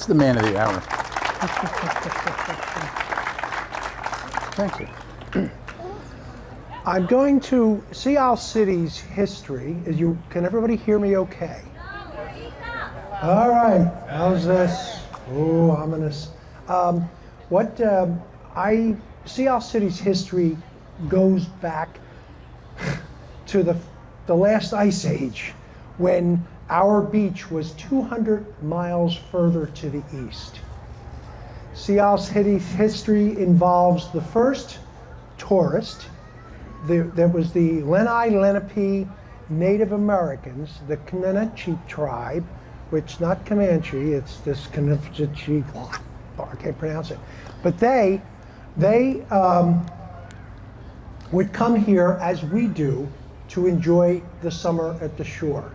the man of the hour. Thank you. I'm going to Sea City's history. Can everybody hear me okay? All right, how's this? Oh, ominous. Sea City's history goes back to the last ice age, when our beach was 200 miles further to the east. Sea City's history involves the first tourist. There was the Lenape Native Americans, the Comanche tribe, which not Comanche, it's this Comanche, I can't pronounce it. But they would come here, as we do, to enjoy the summer at the shore.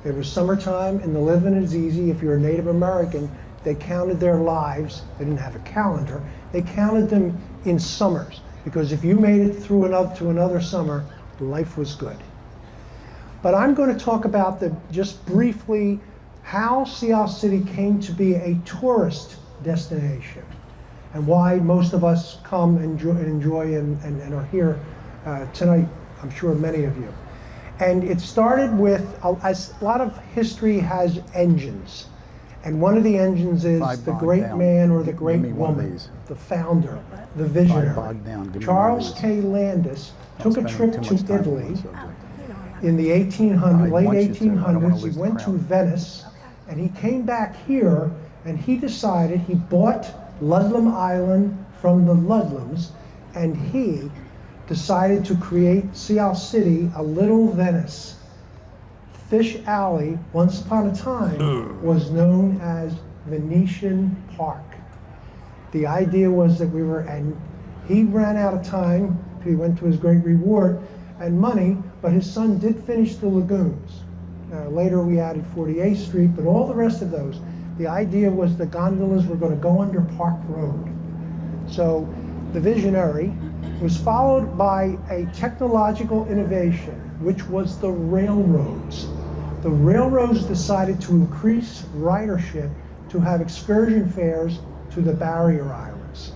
It was summertime and the living is easy. If you're a Native American, they counted their lives. They didn't have a calendar. They counted them in summers, because if you made it through to another summer, life was good. But I'm going to talk about just briefly how Sea City came to be a tourist destination, and why most of us come and enjoy and are here tonight, I'm sure many of you. And it started with, as a lot of history has engines, and one of the engines is the great man or the great woman, the founder, the visionary. Charles K. Landis took a trip to Italy in the late 1800s. He went to Venice, and he came back here, and he decided, he bought Ludlam Island from the Ludlams, and he decided to create Sea City, a little Venice. Fish Alley, once upon a time, was known as Venetian Park. The idea was that and he ran out of time. He went to his great reward and money, but his son did finish the lagoons. Later we added 48th Street, but all the rest of those, the idea was the gondolas were going to go under Park Road. So the visionary was followed by a technological innovation, which was the railroads. The railroads decided to increase ridership, to have excursion fares to the barrier islands.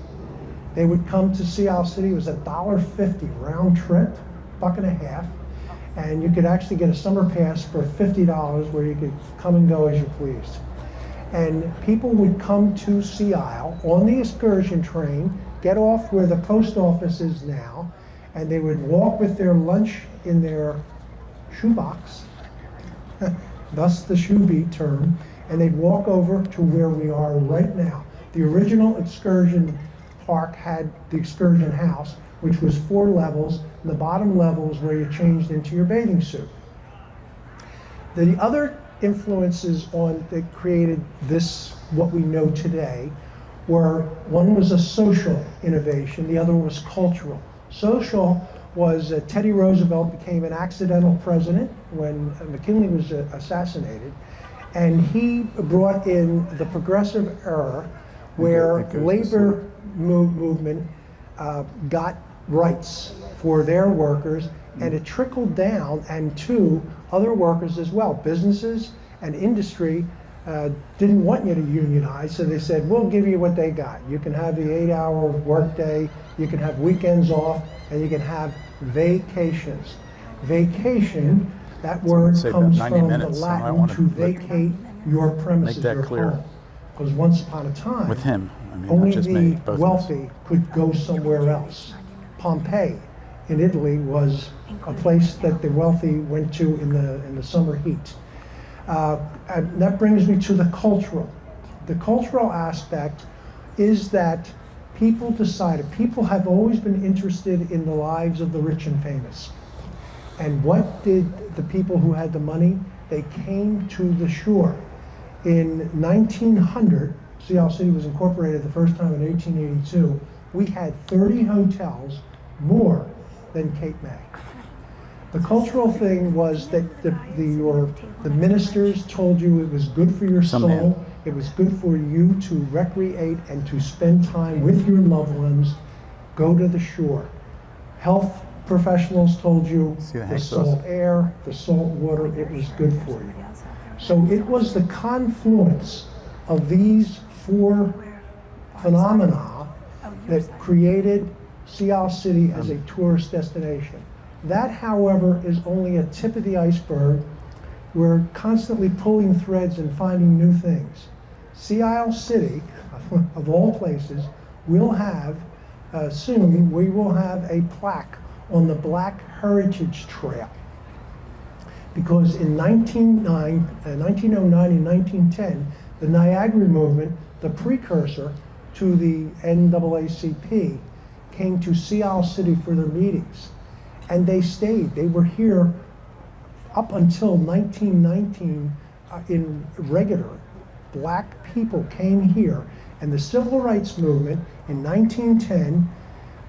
They would come to Sea City. It was $1.50 round trip, $1.50, and you could actually get a summer pass for $50 where you could come and go as you pleased. And people would come to Sea Isle on the excursion train, get off where the post office is now, and they would walk with their lunch in their shoebox, thus the shoebie term, and they'd walk over to where we are right now. The original excursion park had the excursion house, which was 4 levels, and the bottom level is where you changed into your bathing suit. The other influences that created this, what we know today, were, one was a social innovation, the other was cultural. Social was Teddy Roosevelt became an accidental president when McKinley was assassinated, and he brought in the progressive era where labor movement got rights for their workers, and it trickled down and to other workers as well. Businesses and industry didn't want you to unionize, so they said, we'll give you what they got. You can have the 8-hour workday, you can have weekends off, and you can have vacations. Vacation, that word comes from the Latin to vacate your premises, your home. Because once upon a time, with him, only the wealthy could go somewhere else. Pompeii in Italy was a place that the wealthy went to in the summer heat. And that brings me to the cultural. The cultural aspect is that people have always been interested in the lives of the rich and famous. And what did the people who had the money? They came to the shore. In 1900, Sea City was incorporated the first time in 1882. We had 30 hotels, more than Cape May. The cultural thing was that the ministers told you it was good for your soul, it was good for you to recreate and to spend time with your loved ones, go to the shore. Health professionals told you the salt air, the salt water, it was good for you. So it was the confluence of these four phenomena that created Sea Isle City as a tourist destination. That, however, is only a tip of the iceberg. We're constantly pulling threads and finding new things. Sea Isle City, of all places, will have, soon, we will have a plaque on the Black Heritage Trail. Because in 1909 and 1910, the Niagara movement, the precursor to the NAACP, came to Sea Isle City for their meetings. And they stayed. They were here up until 1919 in regular. Black people came here. And the Civil Rights Movement in 1910,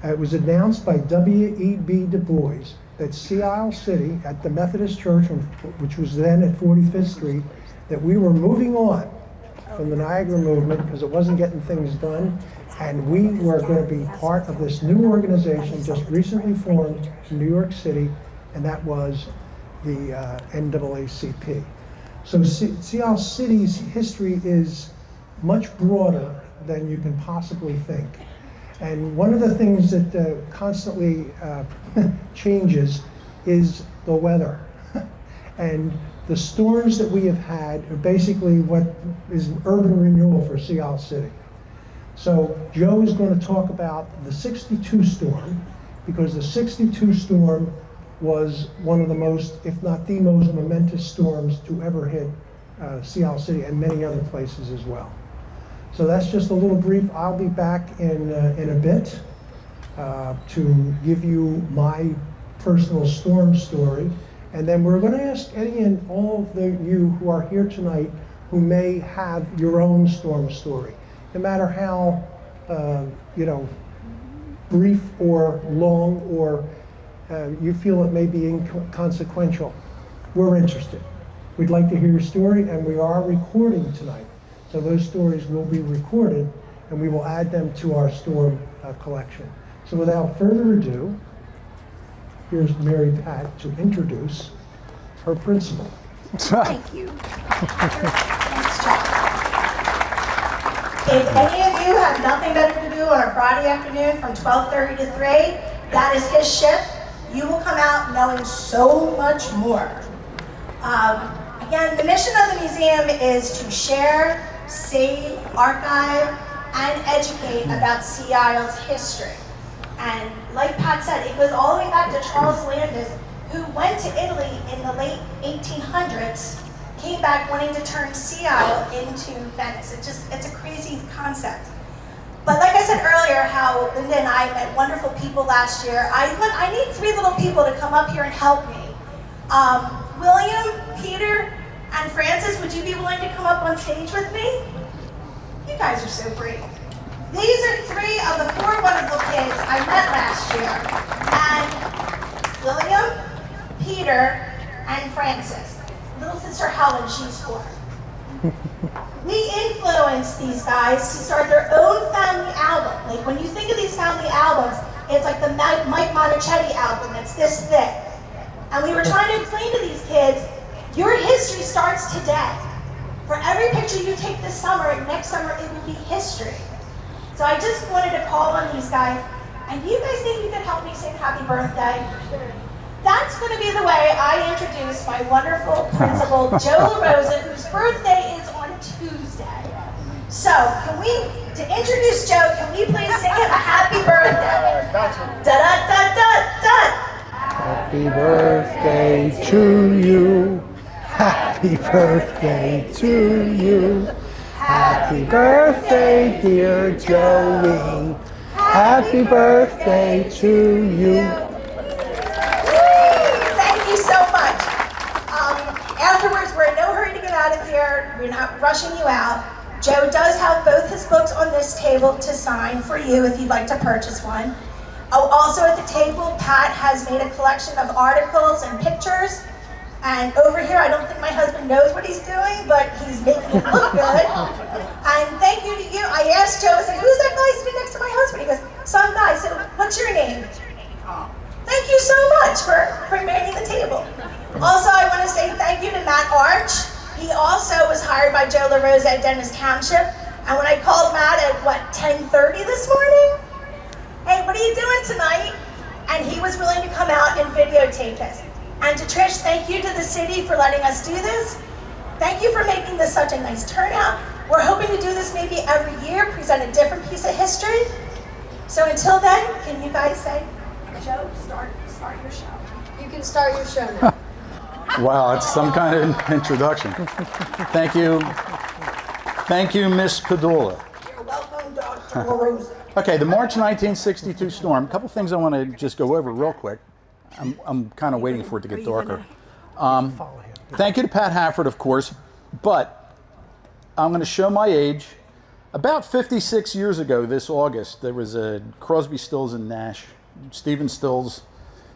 it was announced by W.E.B. Du Bois that Sea Isle City, at the Methodist Church, which was then at 45th Street, that we were moving on from the Niagara movement because it wasn't getting things done, and we were going to be part of this new organization just recently formed in New York City, and that was the NAACP. So Sea Isle City's history is much broader than you can possibly think. And one of the things that constantly changes is the weather. And the storms that we have had are basically what is urban renewal for Sea Isle City. So Joe is going to talk about the 62 storm, because the 62 storm was one of the most, if not the most momentous storms to ever hit Sea Isle City and many other places as well. So that's just a little brief. I'll be back in a bit to give you my personal storm story. And then we're going to ask any and all of you who are here tonight who may have your own storm story. No matter how, brief or long or you feel it may be inconsequential, we're interested. We'd like to hear your story, and we are recording tonight. So those stories will be recorded, and we will add them to our storm collection. So without further ado, here's Mary Pat to introduce her principal. Thank you. Thanks, Chuck. If any of you have nothing better to do on a Friday afternoon from 12:30 to 3, that is his shift. You will come out knowing so much more. Again, the mission of the museum is to share, save, archive, and educate about Sea Isle's history. And like Pat said, it goes all the way back to Charles Landis, who went to Italy in the late 1800s, came back wanting to turn Sea Isle into Venice. It's a crazy concept. But like I said earlier, how Linda and I met wonderful people last year, I need 3 little people to come up here and help me. William, Peter, and Francis, would you be willing to come up on stage with me? You guys are so brave. These are 3 of the 4 wonderful kids I met last year. And William, Peter, and Francis. Little sister Helen, she's 4. We influenced these guys to start their own family album. Like when you think of these family albums, it's like the Mike Monticelli album, it's this thick. And we were trying to explain to these kids, your history starts today. For every picture you take this summer, next summer it will be history. So I just wanted to call on these guys, and do you guys think you could help me sing happy birthday? That's going to be the way I introduce my wonderful principal, Joe LaRosa, whose birthday is on Tuesday. So, to introduce Joe, can we please sing him a happy birthday? Da-da-da-da-da! Happy birthday to you. Happy birthday to you. Happy birthday, dear Joey. Happy birthday to you. Thank you so much. Afterwards, we're in no hurry to get out of here. We're not rushing you out. Joe does have both his books on this table to sign for you if you'd like to purchase one. Oh, also at the table, Pat has made a collection of articles and pictures. And over here, I don't think my husband knows what he's doing, but he's making it look good. And thank you to you. I asked Joe, I said, who's that guy sitting next to my husband? He goes, some guy. I said, what's your name? Thank you so much for manning the table. Also, I want to say thank you to Matt Arch He also was hired by Joe LaRosa at Dennis Township. And when I called Matt at, 10:30 this morning? Hey, what are you doing tonight? And he was willing to come out and videotape this. And to Trish, thank you to the city for letting us do this. Thank you for making this such a nice turnout. We're hoping to do this maybe every year, present a different piece of history. So until then, can you guys say, Joe, start your show. You can start your show now. Wow, it's some kind of introduction. Thank you. Thank you, Miss Padula. You're welcome, Dr. LaRosa. Okay, the March 1962 storm. A couple things I want to just go over real quick. I'm kind of waiting for it to get darker. Thank you to Pat Haffert, of course, but I'm going to show my age. About 56 years ago this August, there was a Crosby, Stills, and Nash. Stephen Stills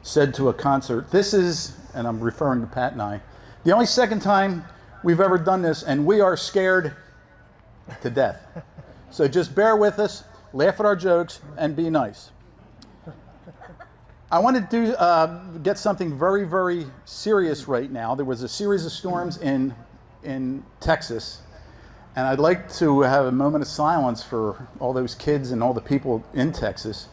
said to a concert, this is, and I'm referring to Pat and I, the only second time we've ever done this, and we are scared to death. So just bear with us, laugh at our jokes, and be nice. I want to get something very, very serious right now. There was a series of storms in Texas, and I'd like to have a moment of silence for all those kids and all the people in Texas,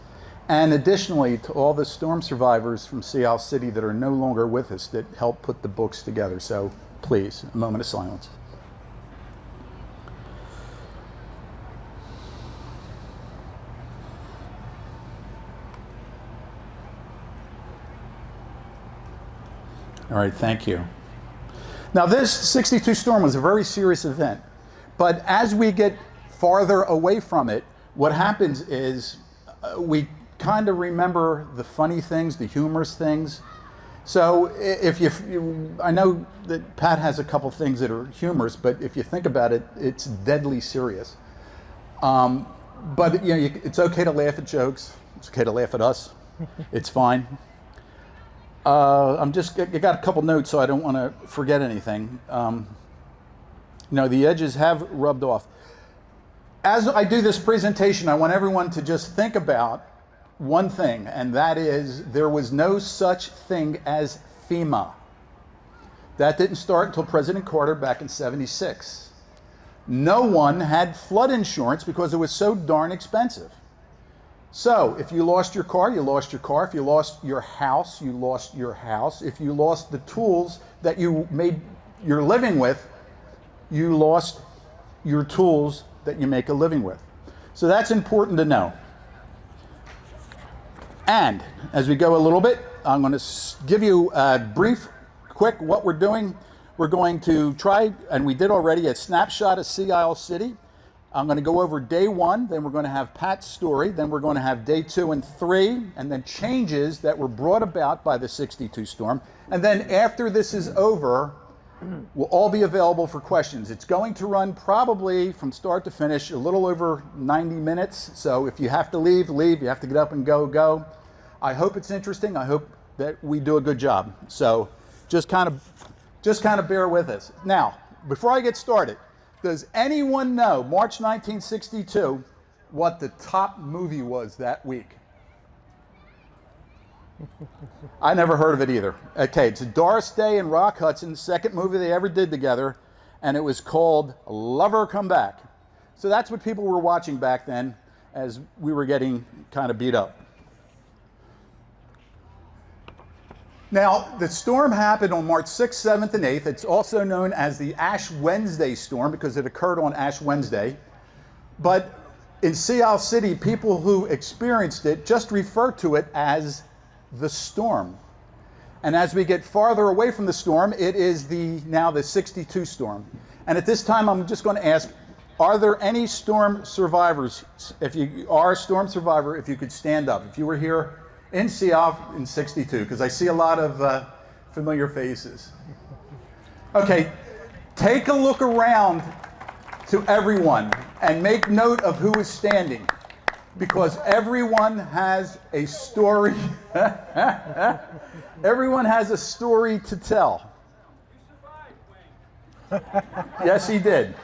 and additionally to all the storm survivors from Sea Isle City that are no longer with us that helped put the books together. So please, a moment of silence. All right, thank you. Now this 62 storm was a very serious event, but as we get farther away from it, what happens is we kind of remember the funny things, the humorous things. So if I know that Pat has a couple things that are humorous, but if you think about it, it's deadly serious. But you know, it's okay to laugh at jokes. It's okay to laugh at us. It's fine. I got a couple notes, so I don't want to forget anything. The edges have rubbed off. As I do this presentation, I want everyone to just think about one thing, and that is there was no such thing as FEMA. That didn't start until President Carter back in '76. No one had flood insurance because it was so darn expensive. So if you lost your car, you lost your car. If you lost your house, you lost your house. If you lost the tools that you made your living with, you lost your tools that you make a living with. So that's important to know. And as we go a little bit, I'm going to give you a brief, quick what we're doing. We're going to try, and we did already, a snapshot of Sea Isle City. I'm going to go over day 1, then we're going to have Pat's story, then we're going to have day 2 and 3, and then changes that were brought about by the 62 storm. And then after this is over, we'll all be available for questions. It's going to run probably from start to finish a little over 90 minutes. So if you have to leave, leave. You have to get up and go. I hope it's interesting. I hope that we do a good job. So just kind of bear with us. Now, before I get started, does anyone know, March 1962, what the top movie was that week? I never heard of it either. Okay, it's Doris Day and Rock Hudson's second movie they ever did together, and it was called Lover Come Back. So that's what people were watching back then as we were getting kind of beat up. Now, the storm happened on March 6th, 7th, and 8th. It's also known as the Ash Wednesday storm because it occurred on Ash Wednesday. But in Sea Isle City, people who experienced it just refer to it as the storm. And as we get farther away from the storm, it is now the 62 storm. And at this time, I'm just going to ask, are there any storm survivors? If you are a storm survivor, if you could stand up. If you were here in Sea Isle in '62, because I see a lot of familiar faces. Okay, take a look around to everyone and make note of who is standing, because everyone has a story. Everyone has a story to tell. Yes, he did.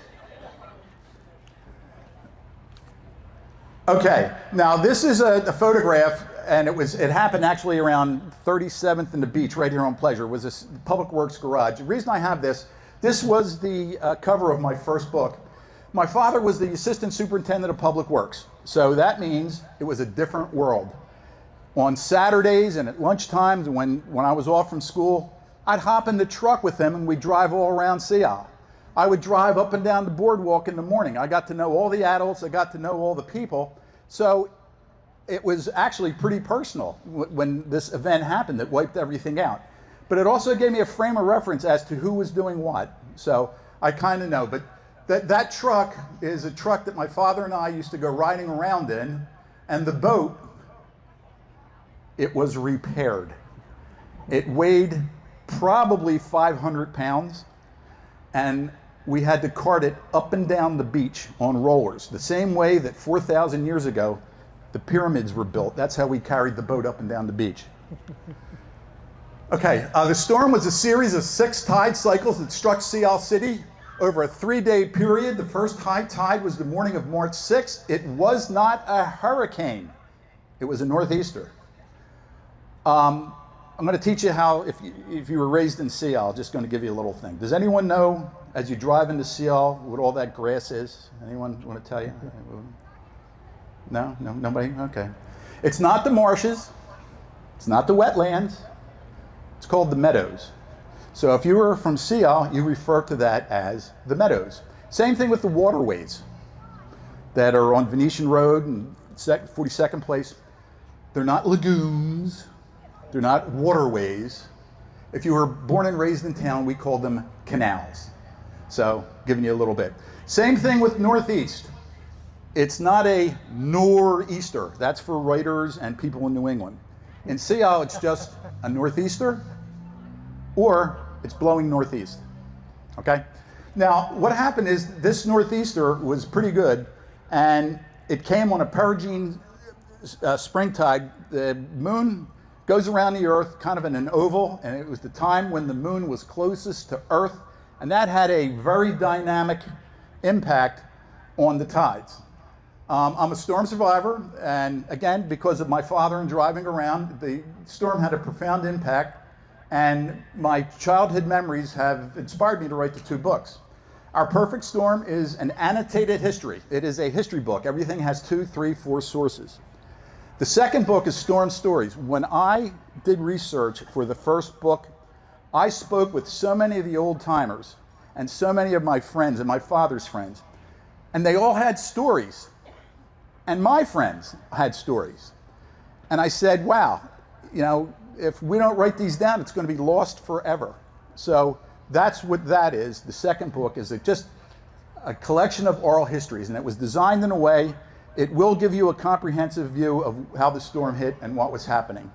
Okay, now this is a photograph. And it happened actually around 37th and the Beach, right here on Pleasure. It was a public works garage. The reason I have this This was the cover of my first book. My father was the assistant superintendent of public works, so that means it was a different world. On Saturdays and at lunchtimes when I was off from school, I'd hop in the truck with him and we'd drive all around Seattle. I would drive up and down the boardwalk in the morning. I got to know all the adults, I got to know all the people. So it was actually pretty personal when this event happened that wiped everything out. But it also gave me a frame of reference as to who was doing what. So I kind of know. But that truck is a truck that my father and I used to go riding around in, and the boat, it was repaired. It weighed probably 500 pounds, and we had to cart it up and down the beach on rollers, the same way that 4,000 years ago the pyramids were built. That's how we carried the boat up and down the beach. Okay, the storm was a series of 6 tide cycles that struck Sea Isle City over a 3-day period. The first high tide was the morning of March 6th. It was not a hurricane. It was a northeaster. I'm going to teach you how, if you were raised in Sea Isle, just going to give you a little thing. Does anyone know, as you drive into Sea Isle, what all that grass is? Anyone want to tell you? No? No? Nobody? Okay. It's not the marshes. It's not the wetlands. It's called the meadows. So if you were from Sea Isle, you refer to that as the meadows. Same thing with the waterways that are on Venetian Road and 42nd Place. They're not lagoons. They're not waterways. If you were born and raised in town, we called them canals. So, giving you a little bit. Same thing with Northeast. It's not a nor'easter. That's for writers and people in New England. In Sea Isle, it's just a northeaster, or it's blowing northeast. Okay? Now, what happened is this northeaster was pretty good, and it came on a perigene spring tide. The moon goes around the Earth kind of in an oval, and it was the time when the moon was closest to Earth, and that had a very dynamic impact on the tides. I'm a storm survivor, and again, because of my father and driving around, the storm had a profound impact, and my childhood memories have inspired me to write the 2 books. Our Perfect Storm is an annotated history. It is a history book. Everything has 2, 3, 4 sources. The second book is Storm Stories. When I did research for the first book, I spoke with so many of the old timers and so many of my friends and my father's friends, and they all had stories. And my friends had stories. And I said, wow, you know, if we don't write these down, it's going to be lost forever. So that's what that is. The second book is just a collection of oral histories, and it was designed in a way it will give you a comprehensive view of how the storm hit and what was happening.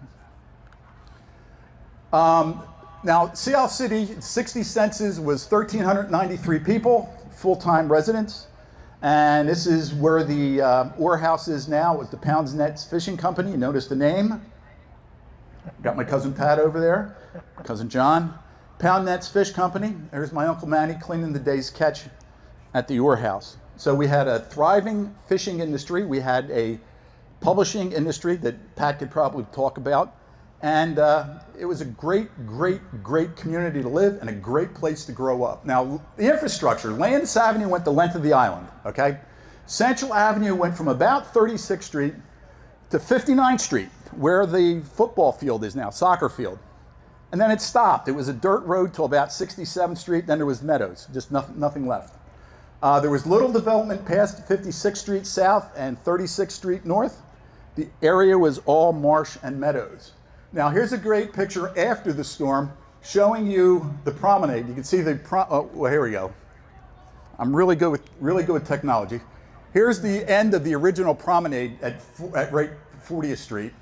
Now, Sea Isle City, 60 census was 1,393 people, full-time residents. And this is where the Ore House is now, with the Pounds Nets Fishing Company. You notice the name. Got my cousin Pat over there, cousin John. Pound Nets Fish Company. There's my Uncle Manny cleaning the day's catch at the Ore House. So we had a thriving fishing industry. We had a publishing industry that Pat could probably talk about. And it was a great, great, great community to live and a great place to grow up. Now, the infrastructure, Landis Avenue went the length of the island, okay? Central Avenue went from about 36th Street to 59th Street, where the football field is now, soccer field. And then it stopped. It was a dirt road till about 67th Street, then there was meadows, just nothing left. There was little development past 56th Street South and 36th Street North. The area was all marsh and meadows. Now here's a great picture after the storm showing you the promenade. You can see the, well, here we go. I'm really good with technology. Here's the end of the original promenade at right 40th Street.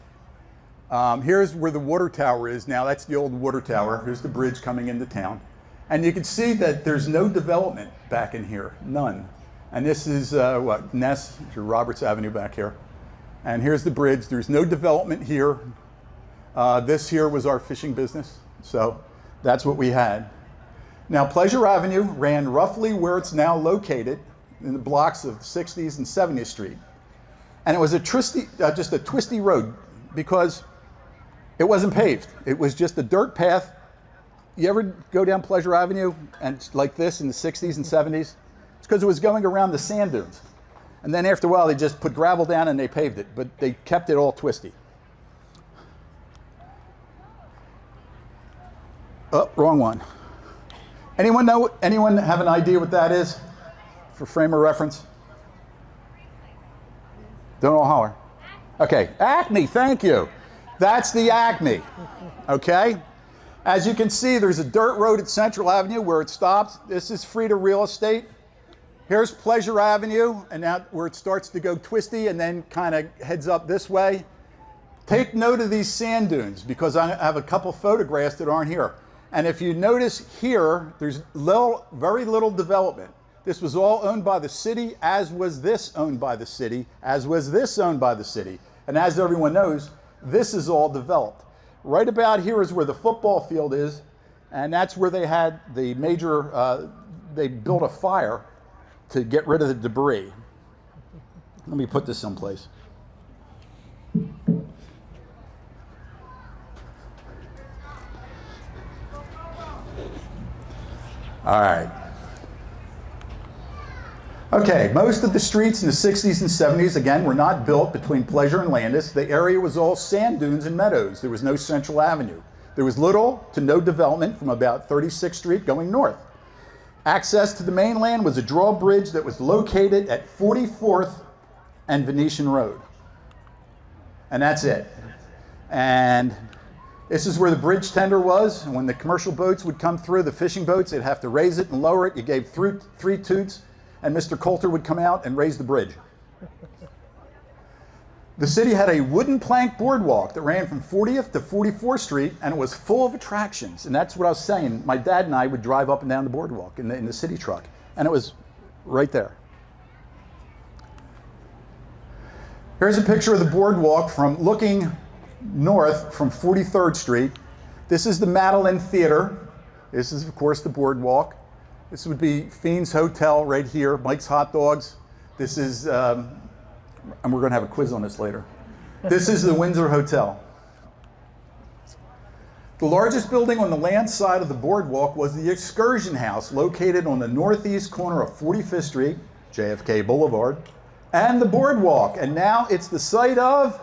Here's where the water tower is now. That's the old water tower. Here's the bridge coming into town. And you can see that there's no development back in here, none. And this is what, Ness, or Roberts Avenue back here. And here's the bridge. There's no development here. This here was our fishing business, so that's what we had. Now, Pleasure Avenue ran roughly where it's now located, in the blocks of 60th and 70th Street. And it was just a twisty road because it wasn't paved. It was just a dirt path you ever go down Pleasure Avenue and like this in the 60s and 70s? It's because it was going around the sand dunes. And then after a while, they just put gravel down and they paved it, but they kept it all twisty. Oh, wrong one. Anyone have an idea what that is for frame of reference? Don't all holler. Okay, Acme, thank you. That's the Acme, okay? As you can see, there's a dirt road at Central Avenue where it stops. This is Frida Real Estate. Here's Pleasure Avenue, and now where it starts to go twisty and then kind of heads up this way. Take note of these sand dunes because I have a couple photographs that aren't here. And if you notice here, there's very little development. This was all owned by the city, as was this owned by the city, as was this owned by the city. And as everyone knows, this is all developed. Right about here is where the football field is, and that's where they had the major, they built a fire to get rid of the debris. Let me put this someplace. All right. Okay, most of the streets in the 60s and 70s, again, were not built between Pleasure and Landis. The area was all sand dunes and meadows. There was no Central Avenue. There was little to no development from about 36th Street going north. Access to the mainland was a drawbridge that was located at 44th and Venetian Road. And that's it. And this is where the bridge tender was. And when the commercial boats would come through, the fishing boats, they'd have to raise it and lower it. You gave three toots, and Mr. Coulter would come out and raise the bridge. The city had a wooden plank boardwalk that ran from 40th to 44th Street, and it was full of attractions. And that's what I was saying. My dad and I would drive up and down the boardwalk in the city truck, and it was right there. Here's a picture of the boardwalk from looking north from 43rd Street. This is the Madeline Theater. This is, of course, the boardwalk. This would be Fiend's Hotel right here, Mike's Hot Dogs. This is, and we're going to have a quiz on this later. This is the Windsor Hotel. The largest building on the land side of the boardwalk was the Excursion House, located on the northeast corner of 45th Street, JFK Boulevard, and the boardwalk. And now it's the site of,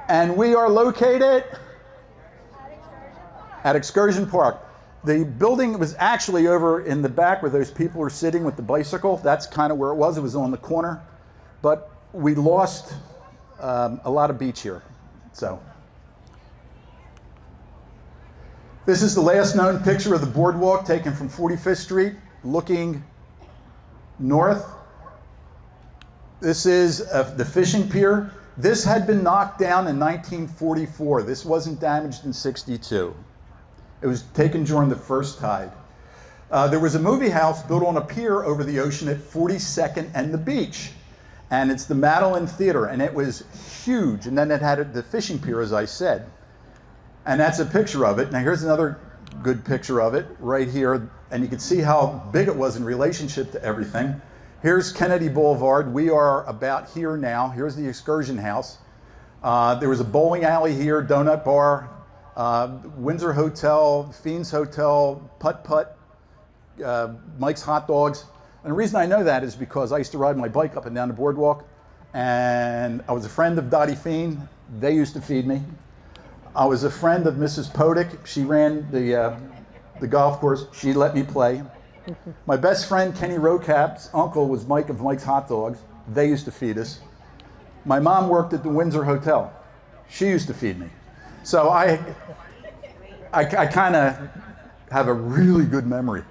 and we are located at Excursion Park. The building was actually over in the back where those people are sitting with the bicycle. That's kind of where it was. It was on the corner. But we lost a lot of beach here. So this is the last known picture of the boardwalk taken from 45th Street looking north. This is the fishing pier. This had been knocked down in 1944. This wasn't damaged in '62. It was taken during the first tide. There was a movie house built on a pier over the ocean at 42nd and the beach. And it's the Madeline Theater, and it was huge. And then it had the fishing pier, as I said. And that's a picture of it. Now here's another good picture of it right here. And you can see how big it was in relationship to everything. Here's Kennedy Boulevard. We are about here now. Here's the Excursion House. There was a bowling alley here, donut bar, Windsor Hotel, Fiend's Hotel, Putt Putt, Mike's Hot Dogs. And the reason I know that is because I used to ride my bike up and down the boardwalk, and I was a friend of Dottie Fiend. They used to feed me. I was a friend of Mrs. Podick. She ran the golf course. She let me play. My best friend, Kenny Rocap's uncle, was Mike of Mike's Hot Dogs. They used to feed us. My mom worked at the Windsor Hotel. She used to feed me. So I kind of have a really good memory.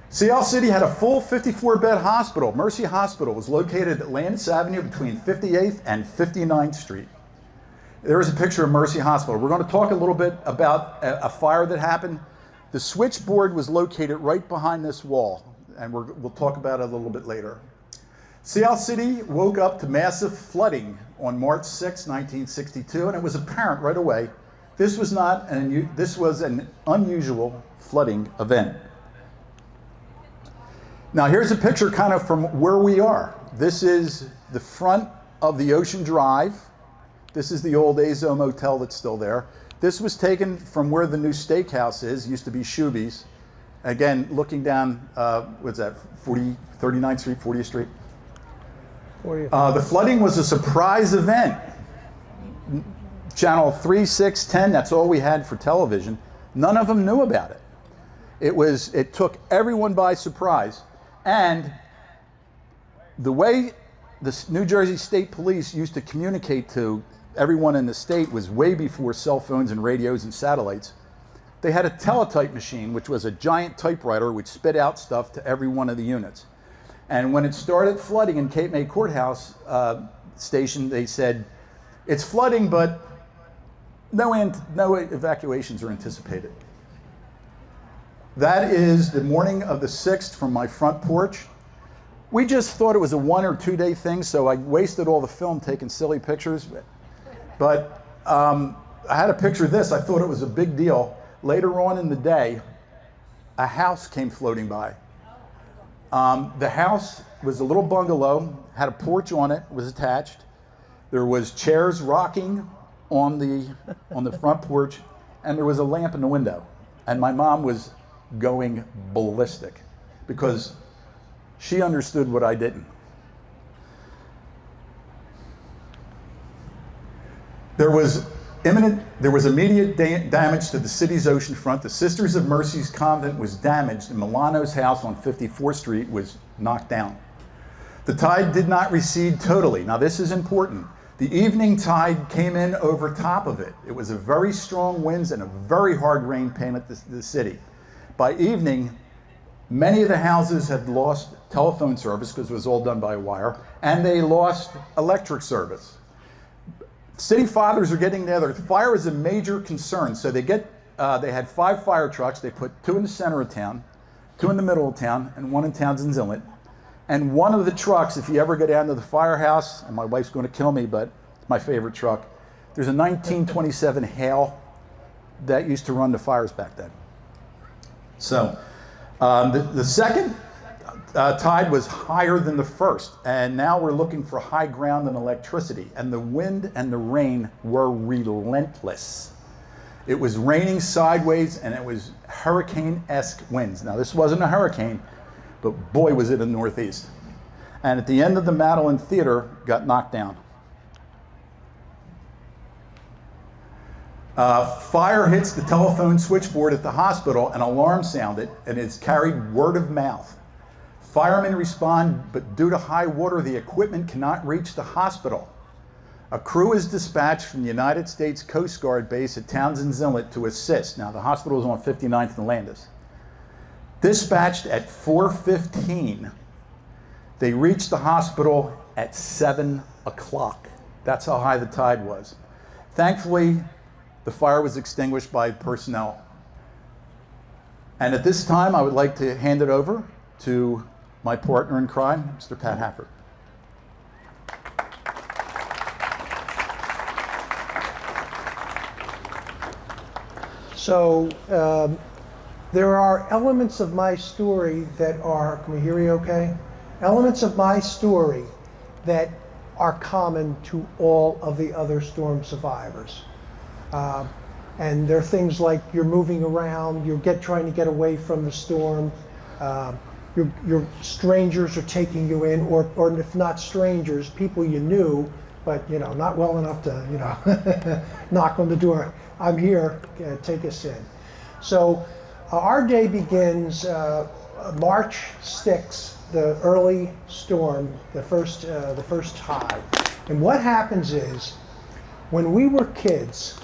Seattle City had a full 54-bed hospital. Mercy Hospital was located at Landis Avenue between 58th and 59th Street. There is a picture of Mercy Hospital. We're going to talk a little bit about a fire that happened. The switchboard was located right behind this wall, and we'll talk about it a little bit later. Seattle City woke up to massive flooding on March 6, 1962, and it was apparent right away this was an unusual flooding event. Now here's a picture kind of from where we are. This is the front of the Ocean Drive. This is the old Azo Motel that's still there. This was taken from where the new steakhouse is, used to be Shuby's. Again, looking down, what's that, 39th Street, 40th Street? The flooding was a surprise event. Channel 3, 6, 10, that's all we had for television. None of them knew about it. It took everyone by surprise. And the way the New Jersey State Police used to communicate to everyone in the state was way before cell phones and radios and satellites. They had a teletype machine, which was a giant typewriter which spit out stuff to every one of the units. And when it started flooding in Cape May Courthouse station, they said, it's flooding, but no evacuations are anticipated. That is the morning of the 6th from my front porch. We just thought it was a 1 or 2 day thing, so I wasted all the film taking silly pictures. But I had a picture of this. I thought it was a big deal. Later on in the day, a house came floating by. The house was a little bungalow, had a porch on it, was attached. There was chairs rocking on the front porch, and there was a lamp in the window. And my mom was going ballistic because she understood what I didn't. There was immediate damage to the city's oceanfront. The Sisters of Mercy's convent was damaged, and Milano's house on 54th Street was knocked down. The tide did not recede totally. Now this is important. The evening tide came in over top of it. It was a very strong winds and a very hard rain came at the city. By evening, many of the houses had lost telephone service because it was all done by wire, and they lost electric service. City fathers are getting together. Fire is a major concern, so they had 5 fire trucks. They put 2 in the center of town, 2 in the middle of town, and 1 in Townsend's Inlet. And one of the trucks, if you ever go down to the firehouse, and my wife's going to kill me, but it's my favorite truck, there's a 1927 Hale that used to run the fires back then. So the second tide was higher than the first, and now we're looking for high ground and electricity, and the wind and the rain were relentless. It was raining sideways, and it was hurricane-esque winds. Now this wasn't a hurricane, but boy was it in the Northeast. And at the end of the Madeline Theater got knocked down. Fire hits the telephone switchboard at the hospital, an alarm sounded, and it's carried word of mouth. Firemen respond, but due to high water, the equipment cannot reach the hospital. A crew is dispatched from the United States Coast Guard base at Townsend's Inlet to assist. Now, the hospital is on 59th and Landis. Dispatched at 4:15, they reached the hospital at 7 o'clock. That's how high the tide was. Thankfully, the fire was extinguished by personnel. And at this time, I would like to hand it over to my partner in crime, Mr. Pat Haffert. So there are elements of my story that are, can we hear you okay? Elements of my story that are common to all of the other storm survivors. And there are things like you're moving around, you're trying to get away from the storm, your strangers are taking you in, or if not strangers, people you knew, but not well enough to knock on the door. I'm here, take us in. So our day begins March 6th, the early storm, the first tide. And what happens is, when we were kids,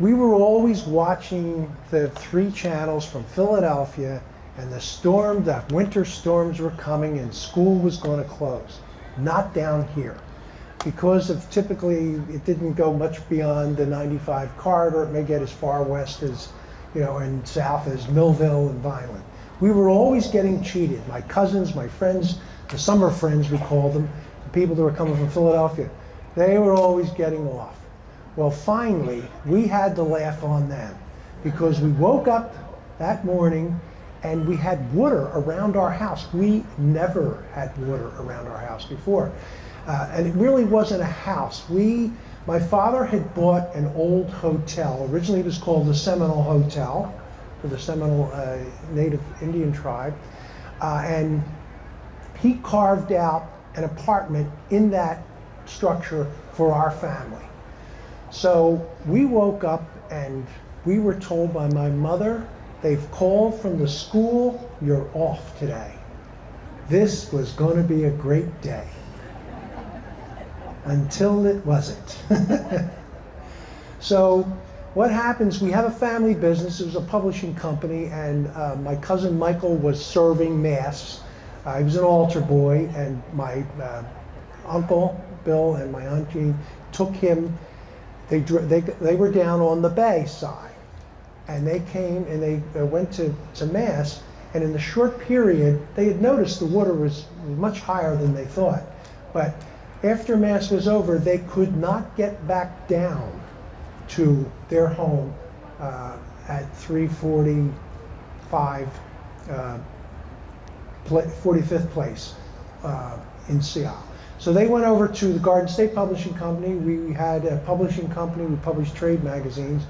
we were always watching the 3 channels from Philadelphia, and the winter storms were coming and school was going to close. Not down here. Because of typically, it didn't go much beyond the 95 corridor. It may get as far west as, and south as Millville and Vineland. We were always getting cheated. My cousins, my friends, the summer friends we called them, the people that were coming from Philadelphia, they were always getting off. Well, finally, we had to laugh on them because we woke up that morning and we had water around our house. We never had water around our house before. And it really wasn't a house. My father had bought an old hotel. Originally it was called the Seminole Hotel for the Seminole Native Indian tribe. And he carved out an apartment in that structure for our family. So we woke up and we were told by my mother, they've called from the school, you're off today. This was going to be a great day. Until it wasn't. So what happens, we have a family business. It was a publishing company, and my cousin Michael was serving Mass. He was an altar boy, and my uncle Bill and my aunt Jean took him. They were down on the bay side, and they came and they went to Mass, and in the short period, they had noticed the water was much higher than they thought. But after Mass was over, they could not get back down to their home at 345 45th Place in Seattle. So they went over to the Garden State Publishing Company. We had a publishing company. We published trade magazines.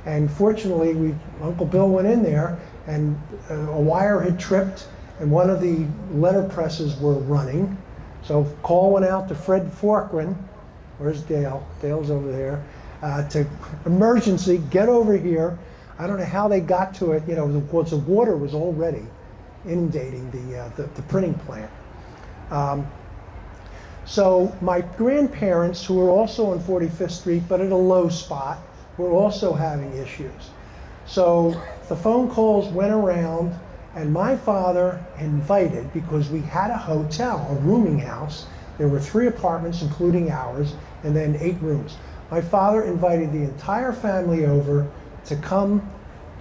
And fortunately, Uncle Bill went in there, and a wire had tripped, and one of the letter presses were running. So call went out to Fred Forkman, where's Dale? Dale's over there, to emergency, get over here. I don't know how they got to it, because the water was already inundating the printing plant. So my grandparents, who were also on 45th Street, but at a low spot, were also having issues. So the phone calls went around, and my father invited, because we had a hotel, a rooming house. There were 3 apartments, including ours, and then 8 rooms. My father invited the entire family over to come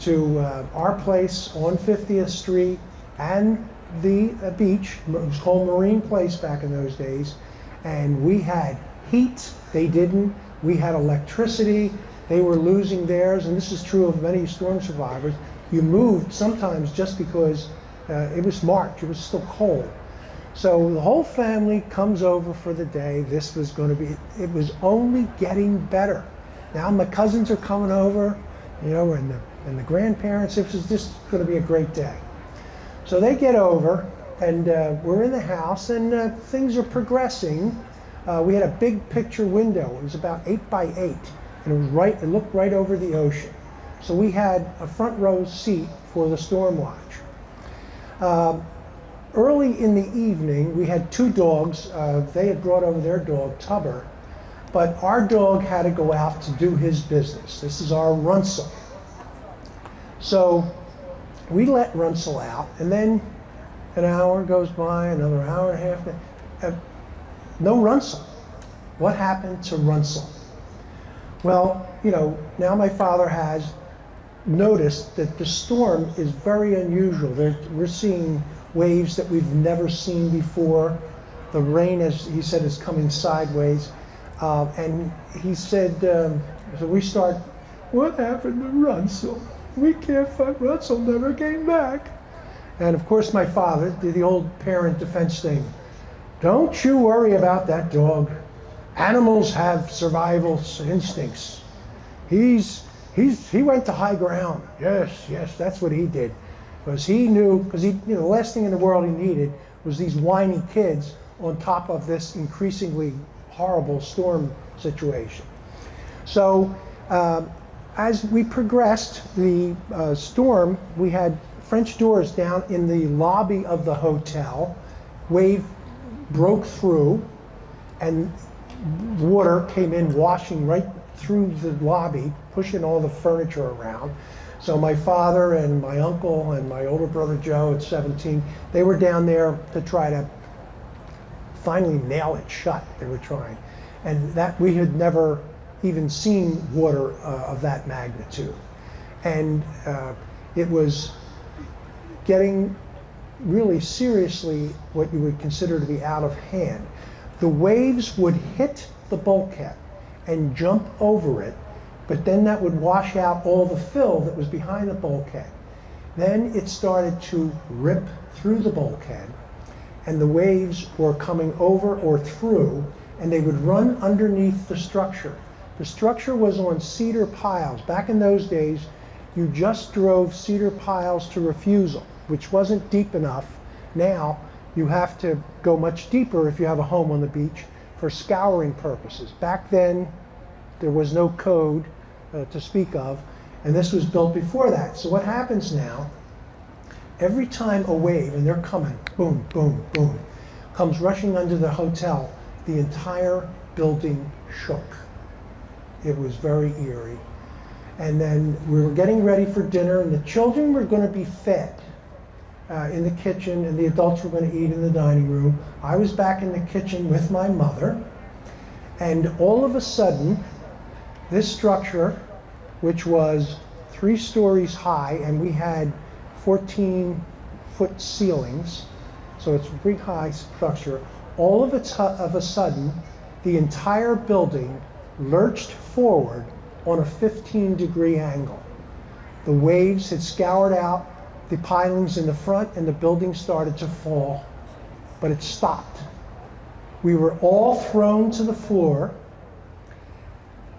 to our place on 50th Street and the beach. It was called Marine Place back in those days. And we had heat, they didn't. We had electricity, they were losing theirs, and this is true of many storm survivors. You moved sometimes just because it was March, it was still cold. So the whole family comes over for the day. This was going to be, it was only getting better. Now my cousins are coming over, and the grandparents. This is just going to be a great day. So they get over, and we're in the house, and things are progressing. We had a big picture window. It was about 8 by 8, and it looked right over the ocean. So we had a front row seat for the storm watch. Early in the evening, we had 2 dogs. They had brought over their dog, Tubber, but our dog had to go out to do his business. This is our Runsell. So we let Runsell out, and then an hour goes by, another hour and a half. No Runsell. What happened to Runsell? Well, now my father has noticed that the storm is very unusual. We're seeing waves that we've never seen before. The rain, as he said, is coming sideways. And he said, so we start, what happened to Runsell? We can't find Runsell, never came back. And of course my father did the old parent defense thing. Don't you worry about that dog. Animals have survival instincts. He went to high ground. Yes, that's what he did. Because he knew, the last thing in the world he needed was these whiny kids on top of this increasingly horrible storm situation. So as we progressed the storm, we had French doors down in the lobby of the hotel. Wave broke through, and water came in washing right through the lobby, pushing all the furniture around. So my father and my uncle and my older brother Joe at 17, they were down there to try to finally nail it shut. They were trying. And that we had never even seen water of that magnitude. And it was getting really seriously what you would consider to be out of hand. The waves would hit the bulkhead and jump over it, but then that would wash out all the fill that was behind the bulkhead. Then it started to rip through the bulkhead, and the waves were coming over or through, and they would run underneath the structure. The structure was on cedar piles. Back in those days, you just drove cedar piles to refusal, which wasn't deep enough. Now, you have to go much deeper if you have a home on the beach for scouring purposes. Back then, there was no code to speak of, and this was built before that. So what happens now, every time a wave, and they're coming, boom, boom, boom, comes rushing under the hotel, the entire building shook. It was very eerie. And then we were getting ready for dinner, and the children were going to be fed in the kitchen, and the adults were going to eat in the dining room. I was back in the kitchen with my mother, and all of a sudden, this structure, which was 3 stories high, and we had 14-foot ceilings, so it's a pretty high structure, all of a sudden, the entire building lurched forward on a 15-degree angle. The waves had scoured out the pilings in the front, and the building started to fall, but it stopped. We were all thrown to the floor.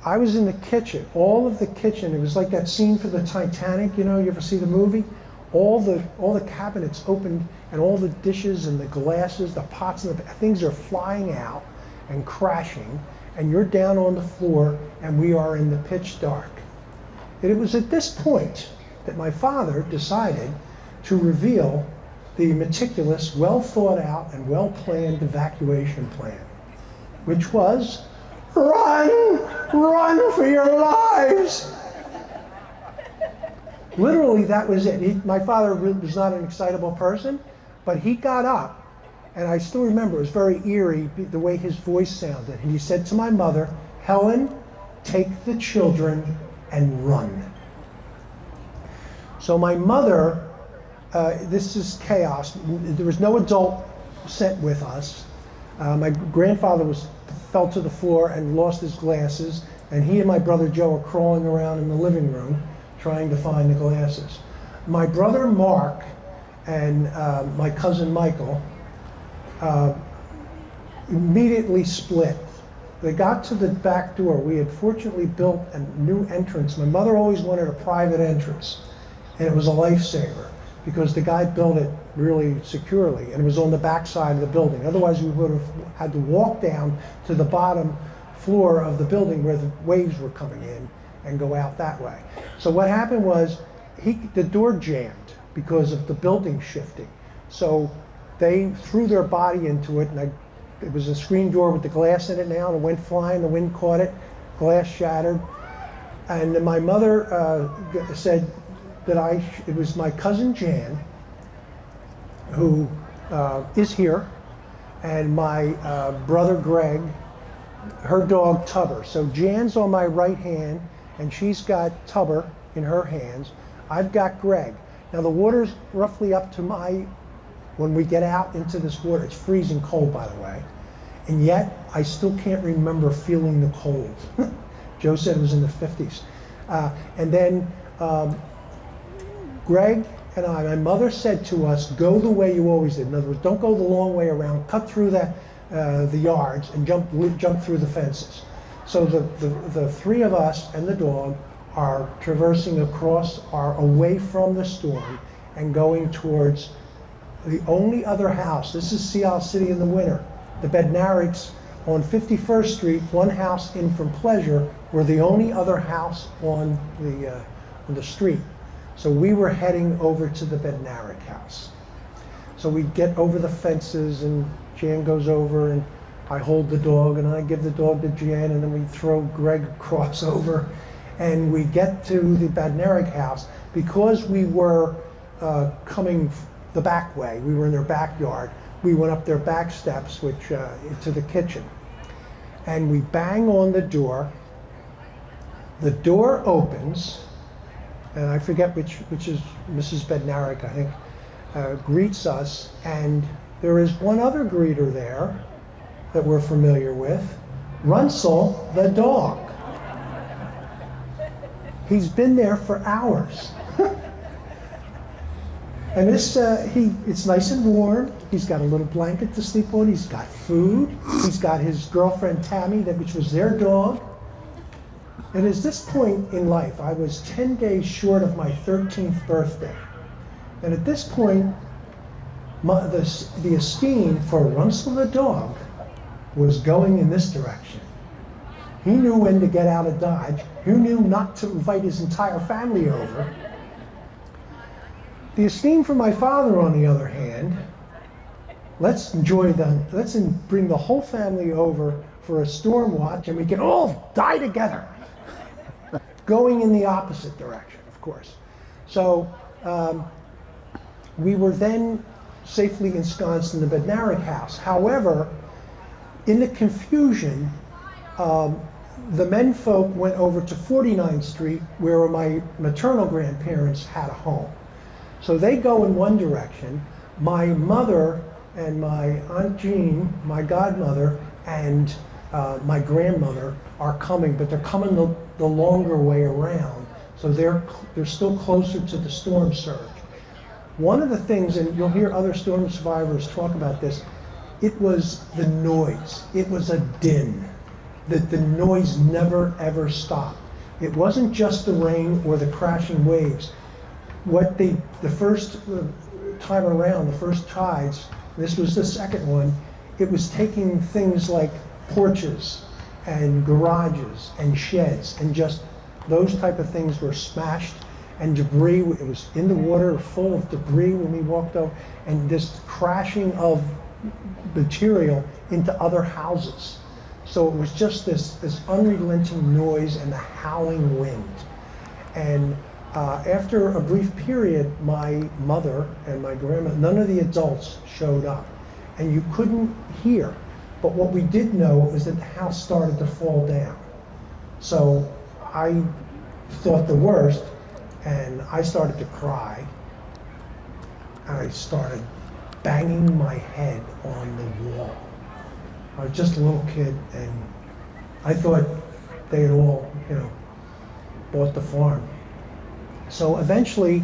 I was in the kitchen, all of the kitchen. It was like that scene for the Titanic, you know, you ever see the movie? All the cabinets opened, and all the dishes and the glasses, the pots, and the things are flying out and crashing, and you're down on the floor, and we are in the pitch dark. And it was at this point that my father decided to reveal the meticulous, well thought out, and well planned evacuation plan, which was, run, run for your lives. Literally, that was it. My father was not an excitable person, but he got up, and I still remember, it was very eerie, the way his voice sounded. And he said to my mother, Helen, take the children and run. So my mother, this is chaos. There was no adult sent with us. My grandfather fell to the floor and lost his glasses, and he and my brother Joe are crawling around in the living room trying to find the glasses. My brother Mark and my cousin Michael immediately split. They got to the back door. We had fortunately built a new entrance. My mother always wanted a private entrance, and it was a lifesaver because the guy built it really securely, and it was on the back side of the building. Otherwise, we would have had to walk down to the bottom floor of the building where the waves were coming in and go out that way. So what happened was the door jammed because of the building shifting. So they threw their body into it, and it was a screen door with the glass in it now, and it went flying, the wind caught it, glass shattered. And then my mother said that it was my cousin Jan, who is here, and my brother Greg, her dog Tubber. So Jan's on my right hand, and she's got Tubber in her hands. I've got Greg. Now the water's roughly up to when we get out into this water, it's freezing cold, by the way, and yet I still can't remember feeling the cold. Joe said it was in the 50s. And then Greg and my mother said to us, go the way you always did. In other words, don't go the long way around, cut through the yards and jump through the fences. So the 3 of us and the dog are traversing away from the storm and going towards the only other house. This is Sea Isle City in the winter. The Bednareks on 51st Street, one house in from Pleasure, were the only other house on the street. So we were heading over to the Bednarek house. So we get over the fences, and Jan goes over, and I hold the dog, and I give the dog to Jan, and then we throw Greg across over, and we get to the Bednarek house. Because we were coming the back way, we were in their backyard, we went up their back steps, which to the kitchen, and we bang on the door. The door opens, and I forget which is Mrs. Bednarek, I think, greets us, and there is one other greeter there that we're familiar with, Runsell the dog. He's been there for hours. And this, it's nice and warm. He's got a little blanket to sleep on. He's got food. He's got his girlfriend Tammy, which was their dog. And at this point in life, I was 10 days short of my 13th birthday. And at this point, the esteem for Runsel the dog was going in this direction. He knew when to get out of Dodge. He knew not to invite his entire family over. The esteem for my father, on the other hand, let's bring the whole family over for a storm watch and we can all die together. Going in the opposite direction, of course. So we were then safely ensconced in the Bednarik house. However, in the confusion, the menfolk went over to 49th Street where my maternal grandparents had a home. So they go in one direction. My mother and my Aunt Jean, my godmother, and my grandmother are coming, but they're coming the longer way around. So they're still closer to the storm surge. One of the things, and you'll hear other storm survivors talk about this, it was the noise. It was a din. That the noise never ever stopped. It wasn't just the rain or the crashing waves. The first time around, the first tides, this was the second one, it was taking things like porches and garages and sheds, and just those type of things were smashed, and debris, it was in the water full of debris when we walked over, and this crashing of material into other houses. So it was just this unrelenting noise and the howling wind. And after a brief period, my mother and my grandma, none of the adults showed up. And you couldn't hear. But what we did know is that the house started to fall down. So I thought the worst, and I started to cry. I started banging my head on the wall. I was just a little kid, and I thought they had all, bought the farm. So eventually,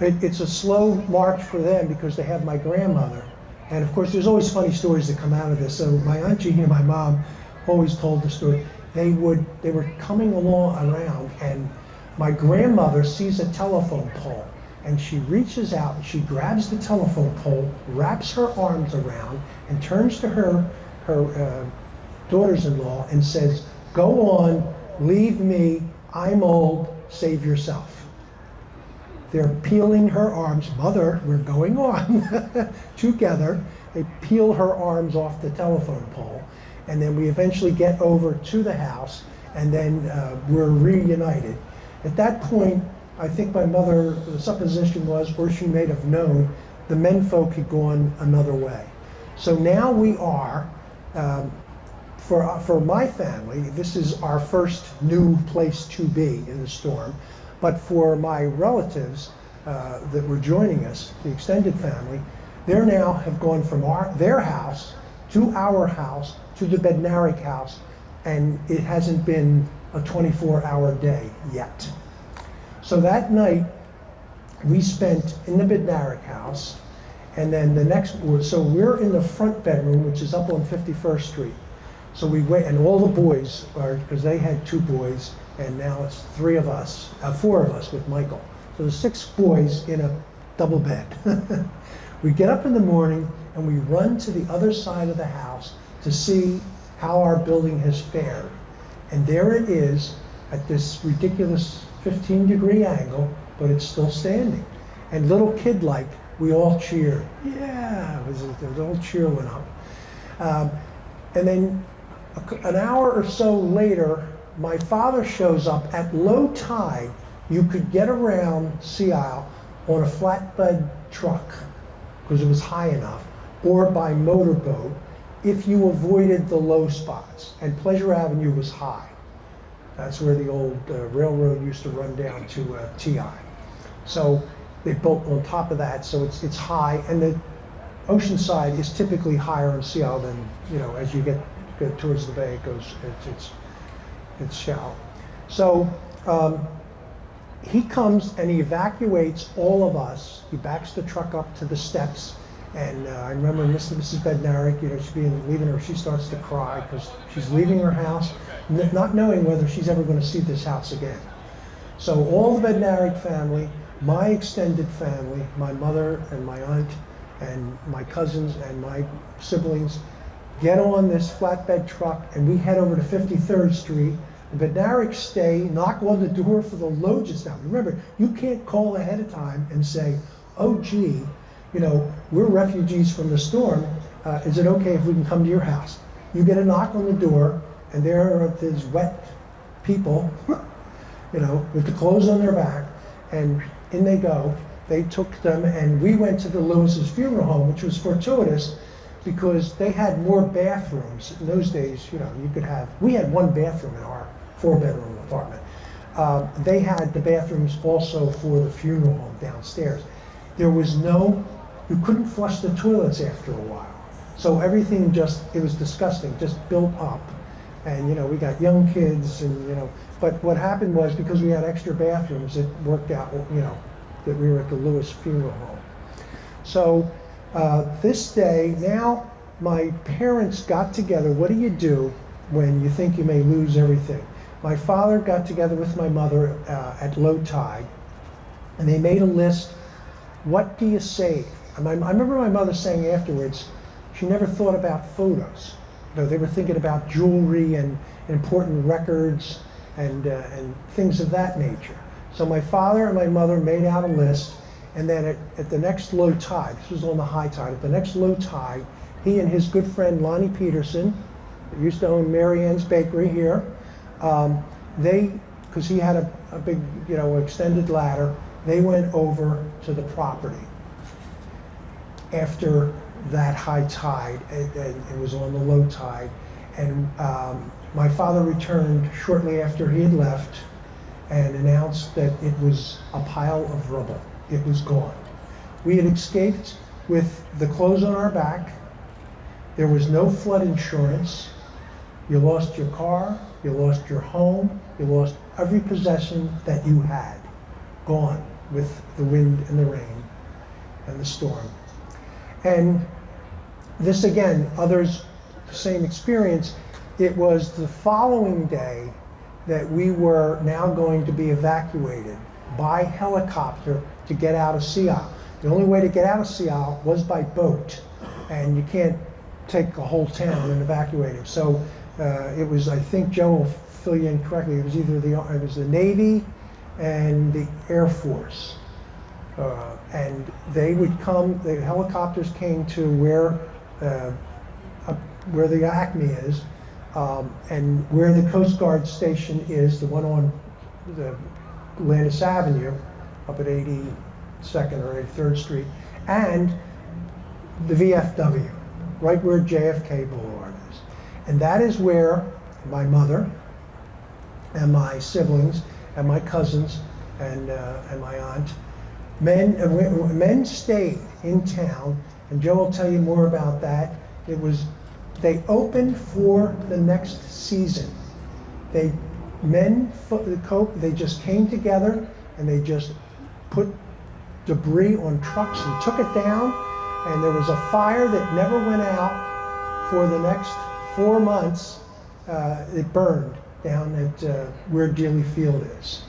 it's a slow march for them because they have my grandmother. And of course, there's always funny stories that come out of this. So my Aunt Jean and my mom always told the story. They were coming along around, and my grandmother sees a telephone pole, and she reaches out and she grabs the telephone pole, wraps her arms around, and turns to her daughters-in-law and says, "Go on, leave me, I'm old, save yourself." They're peeling her arms. "Mother, we're going on." Together, they peel her arms off the telephone pole, and then we eventually get over to the house, and then we're reunited. At that point, I think my mother, the supposition was, or she may have known, the menfolk had gone another way. So now we are, for my family, this is our first new place to be in the storm. But for my relatives that were joining us, the extended family, they now have gone from their house to our house to the Bednarik house, and it hasn't been a 24-hour day yet. So that night, we spent in the Bednarik house, and then so we're in the front bedroom, which is up on 51st Street. So we went, and all the boys because they had 2 boys, and now it's 4 of us with Michael. So there's 6 boys in a double bed. We get up in the morning and we run to the other side of the house to see how our building has fared. And there it is at this ridiculous 15-degree angle, but it's still standing. And little kid-like, we all cheered. Yeah, the old cheer went up. And then an hour or so later, my father shows up at low tide. You could get around Sea Isle on a flatbed truck because it was high enough, or by motorboat if you avoided the low spots. And Pleasure Avenue was high. That's where the old railroad used to run down to TI. So they built on top of that, so it's high, and the Oceanside is typically higher on Sea Isle than, as you get towards the bay, it's shallow. So he comes and he evacuates all of us. He backs the truck up to the steps. And I remember Mrs. Bednarik, she's leaving her, she starts to cry because she's leaving her house, not knowing whether she's ever going to see this house again. So all the Bednarik family, my extended family, my mother and my aunt and my cousins and my siblings, get on this flatbed truck and we head over to 53rd Street. The Bednariks stay, knock on the door for the Loges now. Remember, you can't call ahead of time and say, oh gee, we're refugees from the storm. Is it okay if we can come to your house? You get a knock on the door, and there are these wet people, with the clothes on their back, and in they go. They took them, and we went to the Lewis's funeral home, which was fortuitous because they had more bathrooms. In those days, we had one bathroom in our 4-bedroom apartment. They had the bathrooms also for the funeral home downstairs. There was you couldn't flush the toilets after a while. So everything it was disgusting, just built up. And, we got young kids and, but what happened was because we had extra bathrooms, it worked out, that we were at the Lewis funeral home. So this day, now my parents got together. What do you do when you think you may lose everything? My father got together with my mother at low tide, and they made a list. What do you save? I remember my mother saying afterwards, she never thought about photos. They were thinking about jewelry and important records and things of that nature. So my father and my mother made out a list, and then at the next low tide, this was on the high tide, at the next low tide, he and his good friend Lonnie Peterson, who used to own Mary Ann's Bakery here, because he had a big, extended ladder, they went over to the property after that high tide. It was on the low tide. And my father returned shortly after he had left and announced that it was a pile of rubble. It was gone. We had escaped with the clothes on our back. There was no flood insurance. You lost your car, you lost your home, you lost every possession that you had. Gone with the wind and the rain and the storm. And this again, others, the same experience. It was the following day that we were now going to be evacuated by helicopter to get out of Seattle. The only way to get out of Seattle was by boat, and you can't take a whole town and evacuate it. So it was, I think Joe will fill you in correctly, it was either the Navy and the Air Force. And they would come, the helicopters came to where the Acme is, and where the Coast Guard station is, the one on the Landis Avenue, up at 82nd or 83rd Street, and the VFW, right where JFK Boulevard is. And that is where my mother and my siblings and my cousins and my aunt, men stayed in town, and Joe will tell you more about that. They opened for the next season. They just came together and they just put debris on trucks and took it down, and there was a fire that never went out for the next 4 months. It burned down at where Dealey Field is.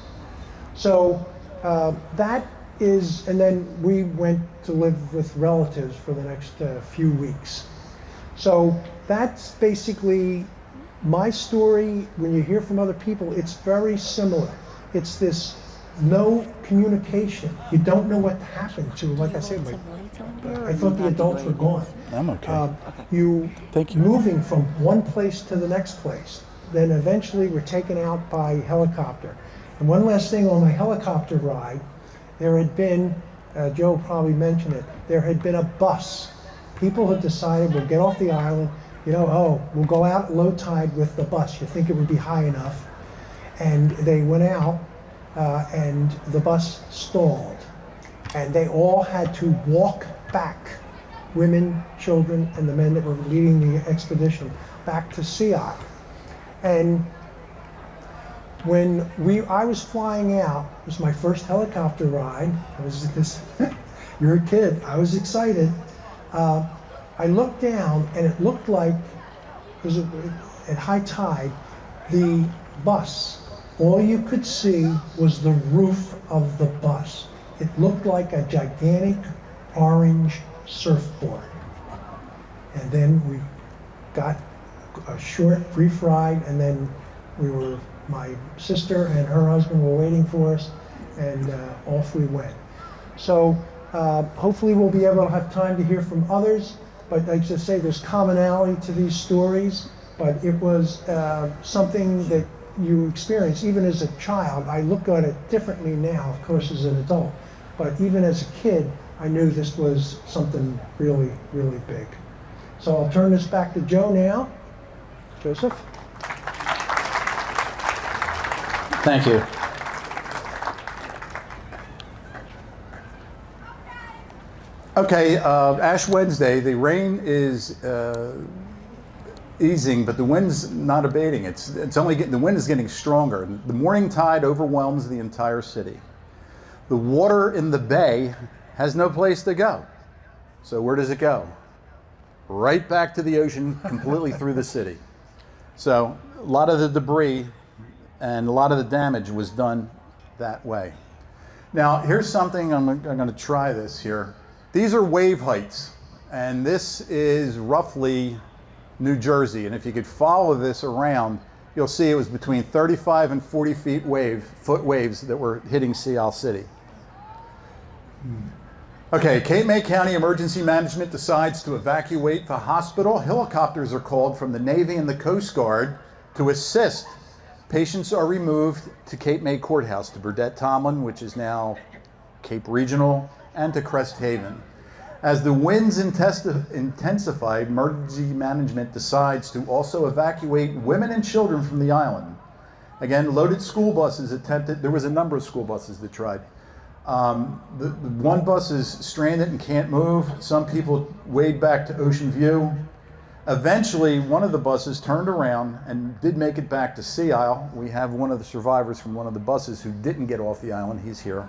So that is, and then we went to live with relatives for the next few weeks. So that's basically my story. When you hear from other people, it's very similar. It's this no communication. You don't know what happened to, like I said, I thought the adults were gone. I'm okay. Thank you. Moving from one place to the next place. Then eventually we're taken out by helicopter. And one last thing on my helicopter ride, there had been, Joe probably mentioned it, there had been a bus. People had decided we'll get off the island, we'll go out at low tide with the bus. You think it would be high enough. And they went out and the bus stalled. And they all had to walk back, women, children, and the men that were leading the expedition, back to Seattle. And when I was flying out, it was my first helicopter ride. I was this, you're a kid, I was excited. I looked down and it looked like, because at high tide, the bus, all you could see was the roof of the bus. It looked like a gigantic orange surfboard. And then we got a short, brief ride, and then my sister and her husband were waiting for us, and off we went. So hopefully we'll be able to have time to hear from others, but like I say, there's commonality to these stories, but it was something that you experience even as a child. I look at it differently now, of course, as an adult, but even as a kid, I knew this was something really, really big. So I'll turn this back to Joe now. Joseph? Thank you. Okay, Ash Wednesday, the rain is easing, but the wind's not abating. It's only the wind is getting stronger. The morning tide overwhelms the entire city. The water in the bay has no place to go. So where does it go? Right back to the ocean, completely through the city. So a lot of the debris and a lot of the damage was done that way. Now, here's something, I'm going to try this here. These are wave heights, and this is roughly New Jersey. And if you could follow this around, you'll see it was between 35 and 40 foot waves that were hitting Sea Isle City. Okay, Cape May County Emergency Management decides to evacuate the hospital. Helicopters are called from the Navy and the Coast Guard to assist. Patients are removed to Cape May Courthouse, to Burdett Tomlin, which is now Cape Regional, and to Crest Haven. As the winds intensify, emergency management decides to also evacuate women and children from the island. Again, loaded school buses attempted. There was a number of school buses that tried. The one bus is stranded and can't move. Some people wade back to Ocean View. Eventually, one of the buses turned around and did make it back to Sea Isle. We have one of the survivors from one of the buses who didn't get off the island. He's here.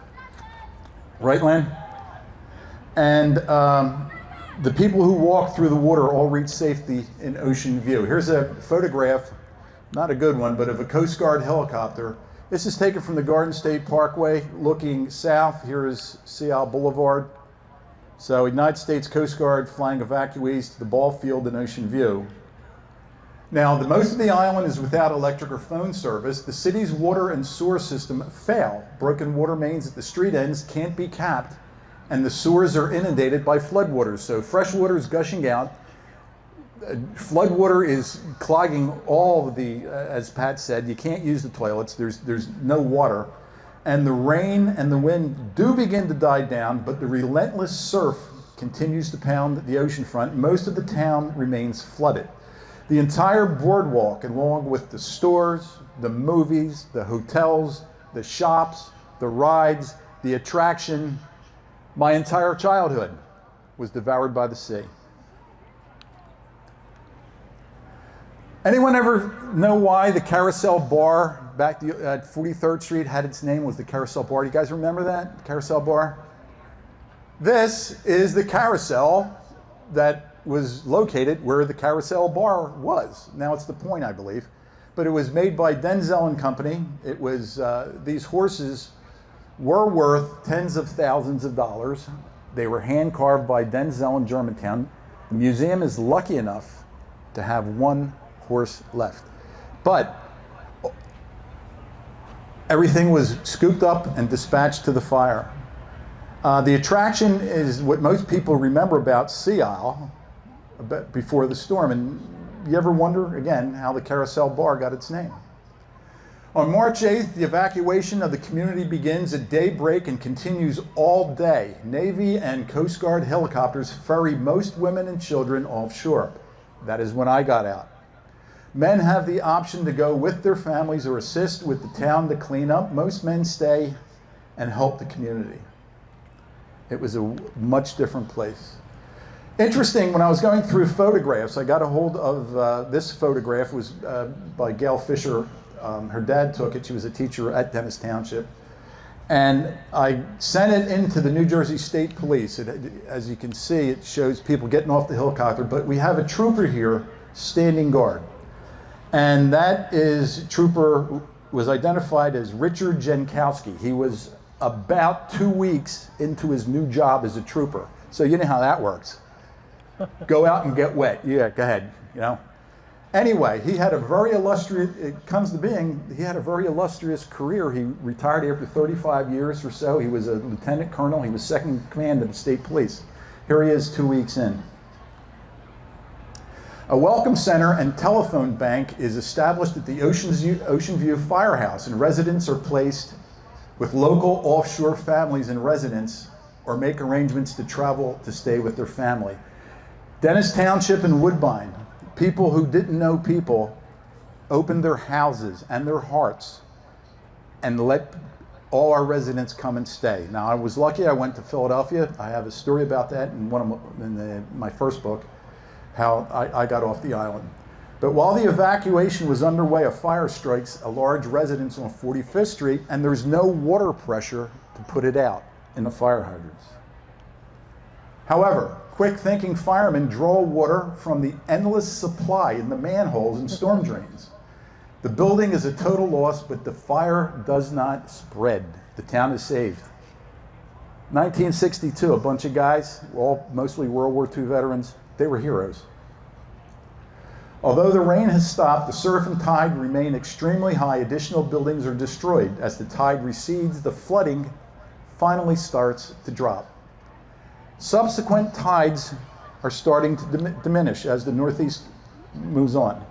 Right, Len? And the people who walked through the water all reached safety in Ocean View. Here's a photograph, not a good one, but of a Coast Guard helicopter. This is taken from the Garden State Parkway, looking south. Here is Sea Isle Boulevard. So United States Coast Guard flying evacuees to the ball field in Ocean View. Now, most of the island is without electric or phone service. The city's water and sewer system fail. Broken water mains at the street ends can't be capped, and the sewers are inundated by floodwaters. So fresh water is gushing out. Floodwater is clogging all of the, as Pat said, you can't use the toilets. There's no water. And the rain and the wind do begin to die down, but the relentless surf continues to pound the ocean front. Most of the town remains flooded. The entire boardwalk, along with the stores, the movies, the hotels, the shops, the rides, the attraction, my entire childhood was devoured by the sea. Anyone ever know why the Carousel Bar back at 43rd Street had its name, was the Carousel Bar? Do you guys remember that, Carousel Bar? This is the carousel that was located where the Carousel Bar was. Now it's the Point, I believe. But it was made by Denzel and Company. It was, these horses were worth tens of thousands of dollars. They were hand carved by Denzel in Germantown. The museum is lucky enough to have one horse left. But everything was scooped up and dispatched to the fire. The attraction is what most people remember about Sea Isle before the storm. And you ever wonder, again, how the Carousel Bar got its name? On March 8th, the evacuation of the community begins at daybreak and continues all day. Navy and Coast Guard helicopters ferry most women and children offshore. That is when I got out. Men have the option to go with their families or assist with the town to clean up. Most men stay and help the community. It was a much different place. Interesting, when I was going through photographs, I got a hold of this photograph. It was by Gail Fisher Her dad took it. She was a teacher at Dennis Township. And I sent it into the New Jersey State Police. As you can see, it shows people getting off the helicopter, but we have a trooper here standing guard. And that trooper was identified as Richard Jankowski. He was about 2 weeks into his new job as a trooper. So you know how that works. Go out and get wet. Yeah, go ahead, you know. Anyway, he had a very illustrious, he had a very illustrious career. He retired after 35 years or so. He was a lieutenant colonel. He was second in command of the state police. Here he is 2 weeks in. A welcome center and telephone bank is established at the Ocean View Firehouse, and residents are placed with local offshore families and residents or make arrangements to travel to stay with their family. Dennis Township and Woodbine, people who didn't know people, opened their houses and their hearts and let all our residents come and stay. Now, I was lucky. I went to Philadelphia. I have a story about that in my first book, how I got off the island. But while the evacuation was underway, a fire strikes a large residence on 45th Street, and there's no water pressure to put it out in the fire hydrants. However, quick-thinking firemen draw water from the endless supply in the manholes and storm drains. The building is a total loss, but the fire does not spread. The town is saved. 1962, a bunch of guys, all mostly World War II veterans, they were heroes. Although the rain has stopped, the surf and tide remain extremely high. Additional buildings are destroyed. As the tide recedes, the flooding finally starts to drop. Subsequent tides are starting to diminish as the Northeast moves on.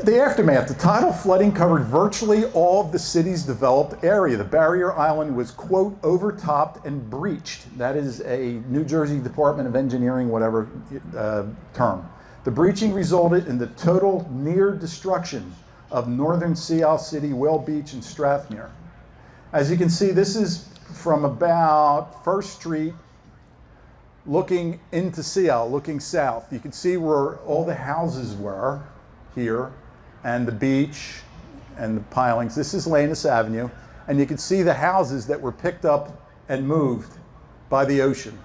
The aftermath, the tidal flooding covered virtually all of the city's developed area. The barrier island was, quote, overtopped and breached. That is a New Jersey Department of Engineering, whatever term. The breaching resulted in the total near destruction of northern Sea Isle City, Whale Beach, and Strathmere. As you can see, this is from about 1st Street looking into Sea Isle, looking south. You can see where all the houses were here, and the beach and the pilings. This is Landis Avenue, and you can see the houses that were picked up and moved by the ocean.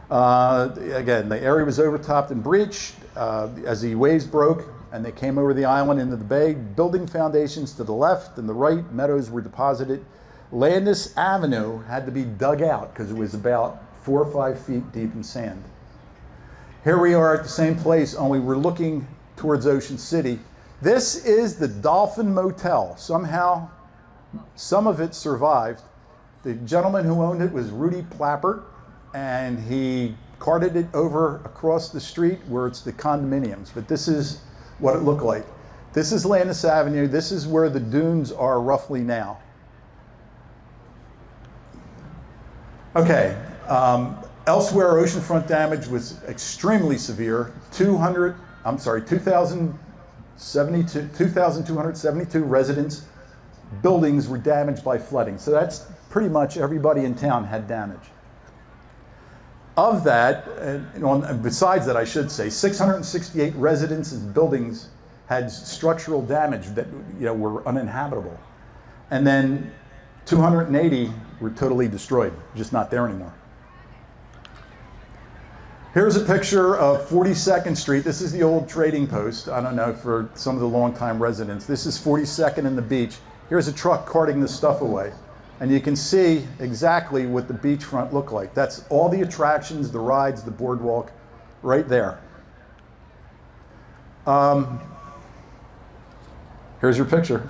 Again, the area was overtopped and breached as the waves broke and they came over the island into the bay. Building foundations to the left and the right, meadows were deposited. Landis Avenue had to be dug out because it was about 4 or 5 feet deep in sand. Here we are at the same place, only we're looking towards Ocean City. This is the Dolphin Motel. Somehow, some of it survived. The gentleman who owned it was Rudy Plappert, and he carted it over across the street where it's the condominiums. But this is what it looked like. This is Landis Avenue. This is where the dunes are roughly now. Okay. Elsewhere, oceanfront damage was extremely severe. 2,272 residents, buildings were damaged by flooding. So that's pretty much everybody in town had damage. Of that, and besides that, I should say, 668 residences and buildings had structural damage that were uninhabitable. And then 280 were totally destroyed, just not there anymore. Here's a picture of 42nd Street. This is the old trading post. I don't know, for some of the longtime residents. This is 42nd and the beach. Here's a truck carting the stuff away. And you can see exactly what the beachfront looked like. That's all the attractions, the rides, the boardwalk, right there. Here's your picture.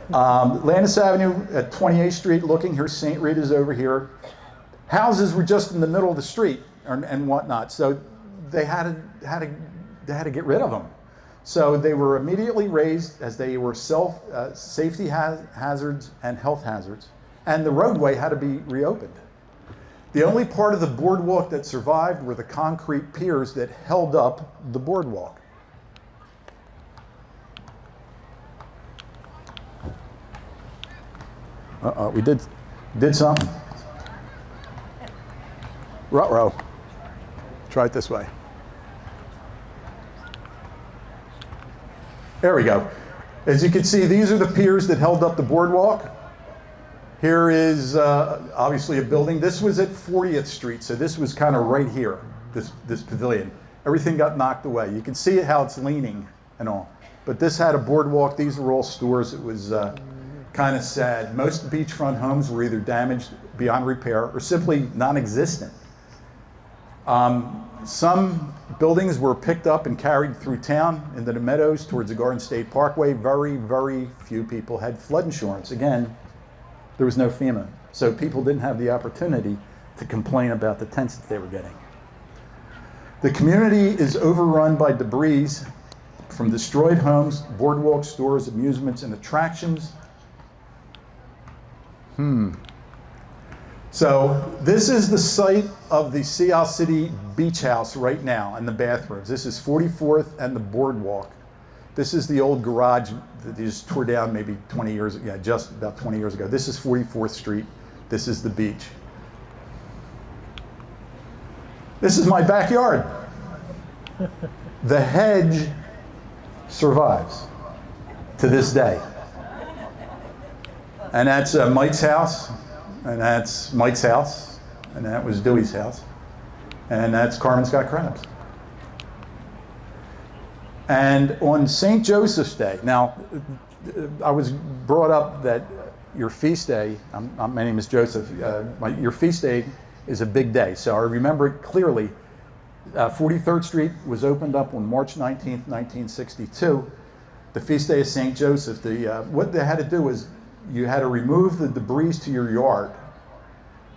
Landis Avenue at 28th Street looking. Here's St. Rita's over here. Houses were just in the middle of the street and whatnot. So they had to get rid of them. So they were immediately raised as they were safety hazards and health hazards. And the roadway had to be reopened. The only part of the boardwalk that survived were the concrete piers that held up the boardwalk. We did something. Ruh-roh. Try it this way. There we go. As you can see, these are the piers that held up the boardwalk. Here is obviously a building. This was at 40th Street, so this was kind of right here, this pavilion. Everything got knocked away. You can see how it's leaning and all. But this had a boardwalk. These were all stores. It was kind of sad. Most beachfront homes were either damaged beyond repair or simply non-existent. Some buildings were picked up and carried through town into the meadows towards the Garden State Parkway. Very, very few people had flood insurance. Again, there was no FEMA, so people didn't have the opportunity to complain about the tents that they were getting. The community is overrun by debris from destroyed homes, boardwalk, stores, amusements, and attractions. So this is the site of the Sea Isle City Beach House right now, and the bathrooms. This is 44th and the boardwalk. This is the old garage that they just tore down maybe 20 years ago, yeah, just about 20 years ago. This is 44th Street. This is the beach. This is my backyard. The hedge survives to this day. And that's Mike's house, and that's Mike's house, and that was Dewey's house, and that's Carmen's Got Crabs. And on St. Joseph's Day, now I was brought up that your feast day, my name is Joseph, your feast day is a big day, so I remember it clearly. 43rd Street was opened up on March 19th, 1962. The feast day of St. Joseph. What they had to do was you had to remove the debris to your yard.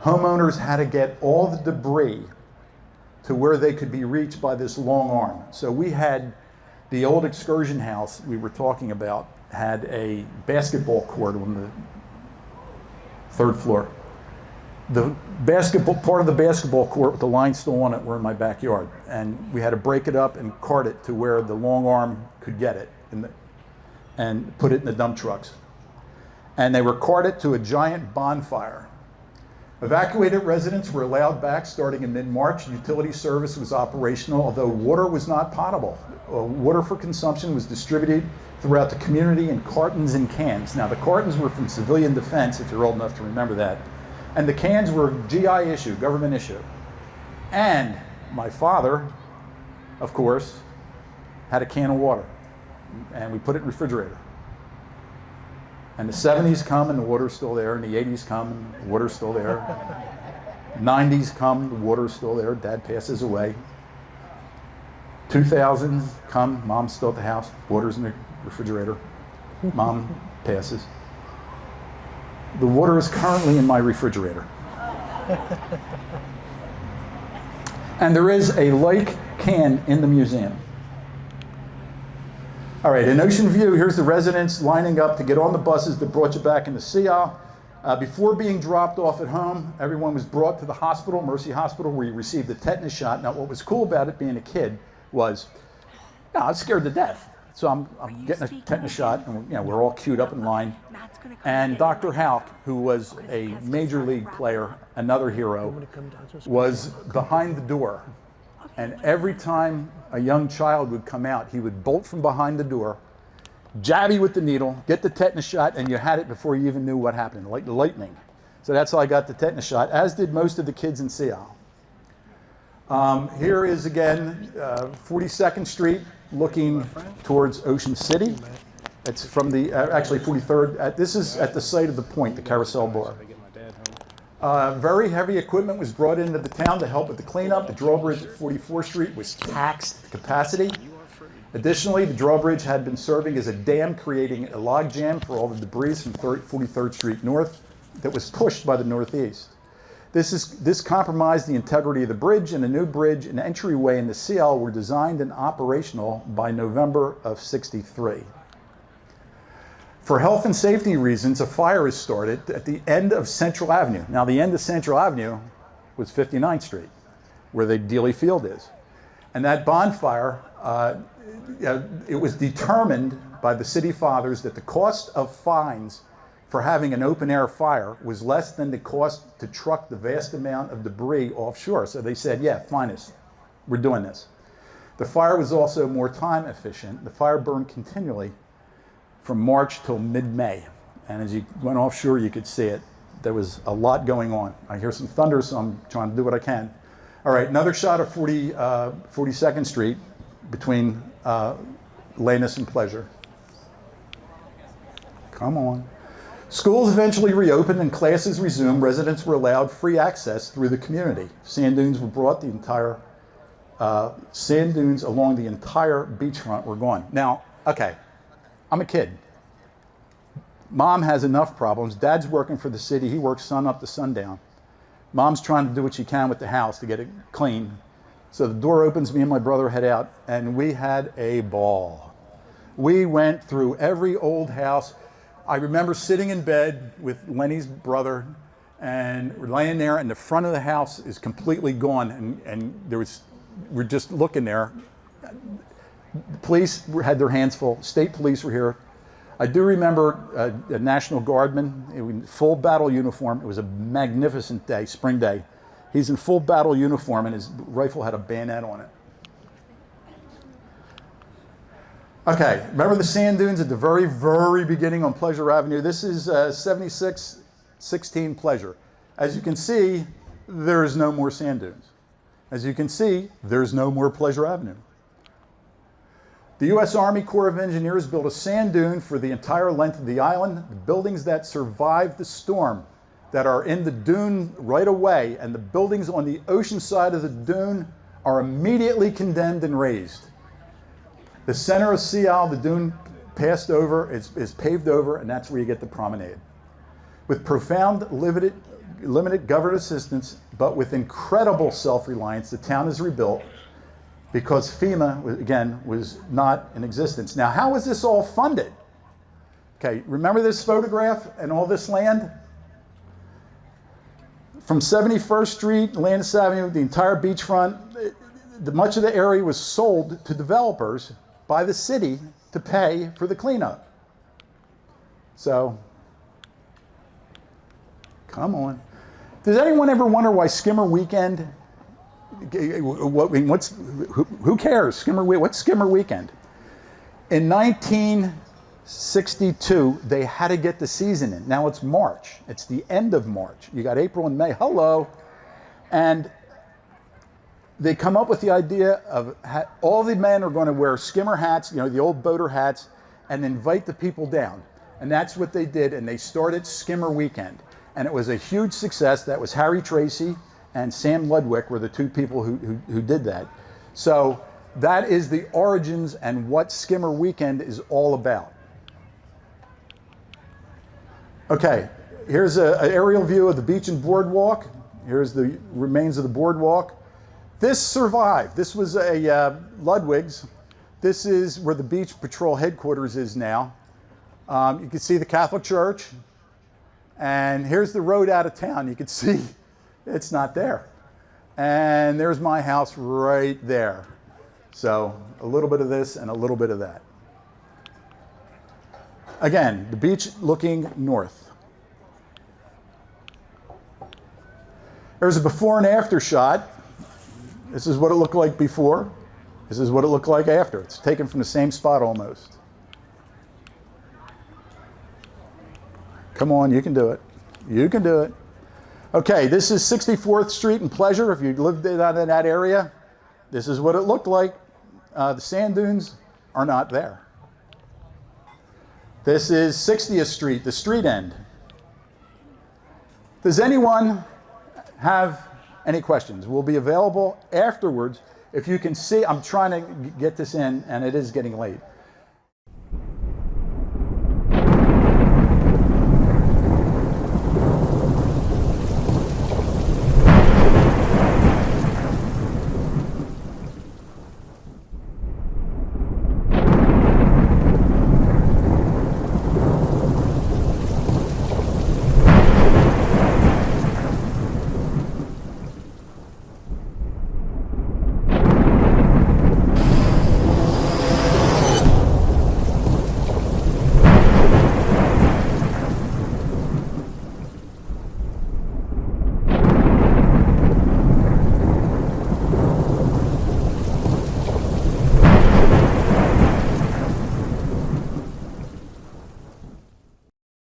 Homeowners had to get all the debris to where they could be reached by this long arm. So we had the old excursion house we were talking about had a basketball court on the 3rd floor. The basketball, part of the basketball court with the line still on it were in my backyard. And we had to break it up and cart it to where the long arm could get it and put it in the dump trucks. And they were carted to a giant bonfire. Evacuated residents were allowed back starting in mid-March. Utility service was operational, although water was not potable. Water for consumption was distributed throughout the community in cartons and cans. Now, the cartons were from civilian defense, if you're old enough to remember that. And the cans were GI issue, government issue. And my father, of course, had a can of water. And we put it in the refrigerator. And the 70s come and the water's still there, and the 80s come and the water's still there. 90s come, the water's still there, Dad passes away. 2000s come, Mom's still at the house, water's in the refrigerator. Mom passes. The water is currently in my refrigerator. And there is a lake can in the museum. All right, in Ocean View, here's the residents lining up to get on the buses that brought you back into Sea Isle. Before being dropped off at home, everyone was brought to the hospital, Mercy Hospital, where you received a tetanus shot. Now, what was cool about it being a kid was, I was scared to death. So I'm getting a tetanus shot, and we're all queued up in line. And Dr. Houck, who was a major league player, another hero, was behind the door. And every time a young child would come out, he would bolt from behind the door, jab you with the needle, get the tetanus shot, and you had it before you even knew what happened, like lightning. So that's how I got the tetanus shot, as did most of the kids in Sea Isle. Here is, again, 42nd Street, looking towards Ocean City. It's from the, actually 43rd, this is at the site of the point, the Carousel Bar. Very heavy equipment was brought into the town to help with the cleanup. The drawbridge at 44th Street was taxed to capacity. Additionally, the drawbridge had been serving as a dam, creating a log jam for all the debris from 43rd Street North that was pushed by the Northeast. This compromised the integrity of the bridge, and a new bridge and entryway in the Sea Isle were designed and operational by November of '63. For health and safety reasons, a fire is started at the end of Central Avenue. Now, the end of Central Avenue was 59th Street, where the Dealey Field is. And that bonfire, it was determined by the city fathers that the cost of fines for having an open air fire was less than the cost to truck the vast amount of debris offshore. So they said, yeah, fine us, we're doing this. The fire was also more time efficient. The fire burned continually from March till mid-May. And as you went offshore, you could see it. There was a lot going on. I hear some thunder, so I'm trying to do what I can. All right, another shot of 42nd Street between Lanus and Pleasure. Come on. Schools eventually reopened and classes resumed. Residents were allowed free access through the community. Sand dunes were brought the entire, sand dunes along the entire beachfront were gone. Now, okay, I'm a kid. Mom has enough problems. Dad's working for the city. He works sun up to sundown. Mom's trying to do what she can with the house to get it clean. So the door opens, me and my brother head out, and we had a ball. We went through every old house. I remember sitting in bed with Lenny's brother, and we're laying there, and the front of the house is completely gone, and we're just looking there. The police had their hands full. State police were here. I do remember a National Guardman in full battle uniform. It was a magnificent day, spring day. He's in full battle uniform, and his rifle had a bayonet on it. Okay, remember the sand dunes at the very, very beginning on Pleasure Avenue? This is 7616 Pleasure. As you can see, there is no more sand dunes. As you can see, there's no more Pleasure Avenue. The U.S. Army Corps of Engineers built a sand dune for the entire length of the island. The buildings that survived the storm that are in the dune right away, and the buildings on the ocean side of the dune are immediately condemned and razed. The center of Sea Isle, the dune passed over, is paved over, and that's where you get the promenade. With profound limited government assistance, but with incredible self-reliance, the town is rebuilt because FEMA, again, was not in existence. Now, how was this all funded? Okay, remember this photograph and all this land? From 71st Street, Lanus Avenue, the entire beachfront, much of the area was sold to developers by the city to pay for the cleanup. So, come on. Does anyone ever wonder why Skimmer Weekend? Who cares? What's Skimmer Weekend? In 1962, they had to get the season in. Now it's March. It's the end of March. You got April and May. Hello. And they come up with the idea of all the men are going to wear skimmer hats, you know, the old boater hats, and invite the people down. And that's what they did, and they started Skimmer Weekend. And it was a huge success. That was Harry Tracy and Sam Ludwig were the two people who did that. So that is the origins and what Skimmer Weekend is all about. Okay, here's an aerial view of the beach and boardwalk. Here's the remains of the boardwalk. This survived. This was a Ludwig's. This is where the Beach Patrol headquarters is now. You can see the Catholic Church. And here's the road out of town. You can see it's not there. And there's my house right there. So a little bit of this and a little bit of that. Again, the beach looking north. There's a before and after shot. This is what it looked like before. This is what it looked like after. It's taken from the same spot almost. Come on, you can do it. You can do it. Okay, this is 64th Street and Pleasure. If you lived in that area, this is what it looked like. The sand dunes are not there. This is 60th Street, the street end. Does anyone have any questions? We'll be available afterwards. If you can see, I'm trying to get this in, and it is getting late.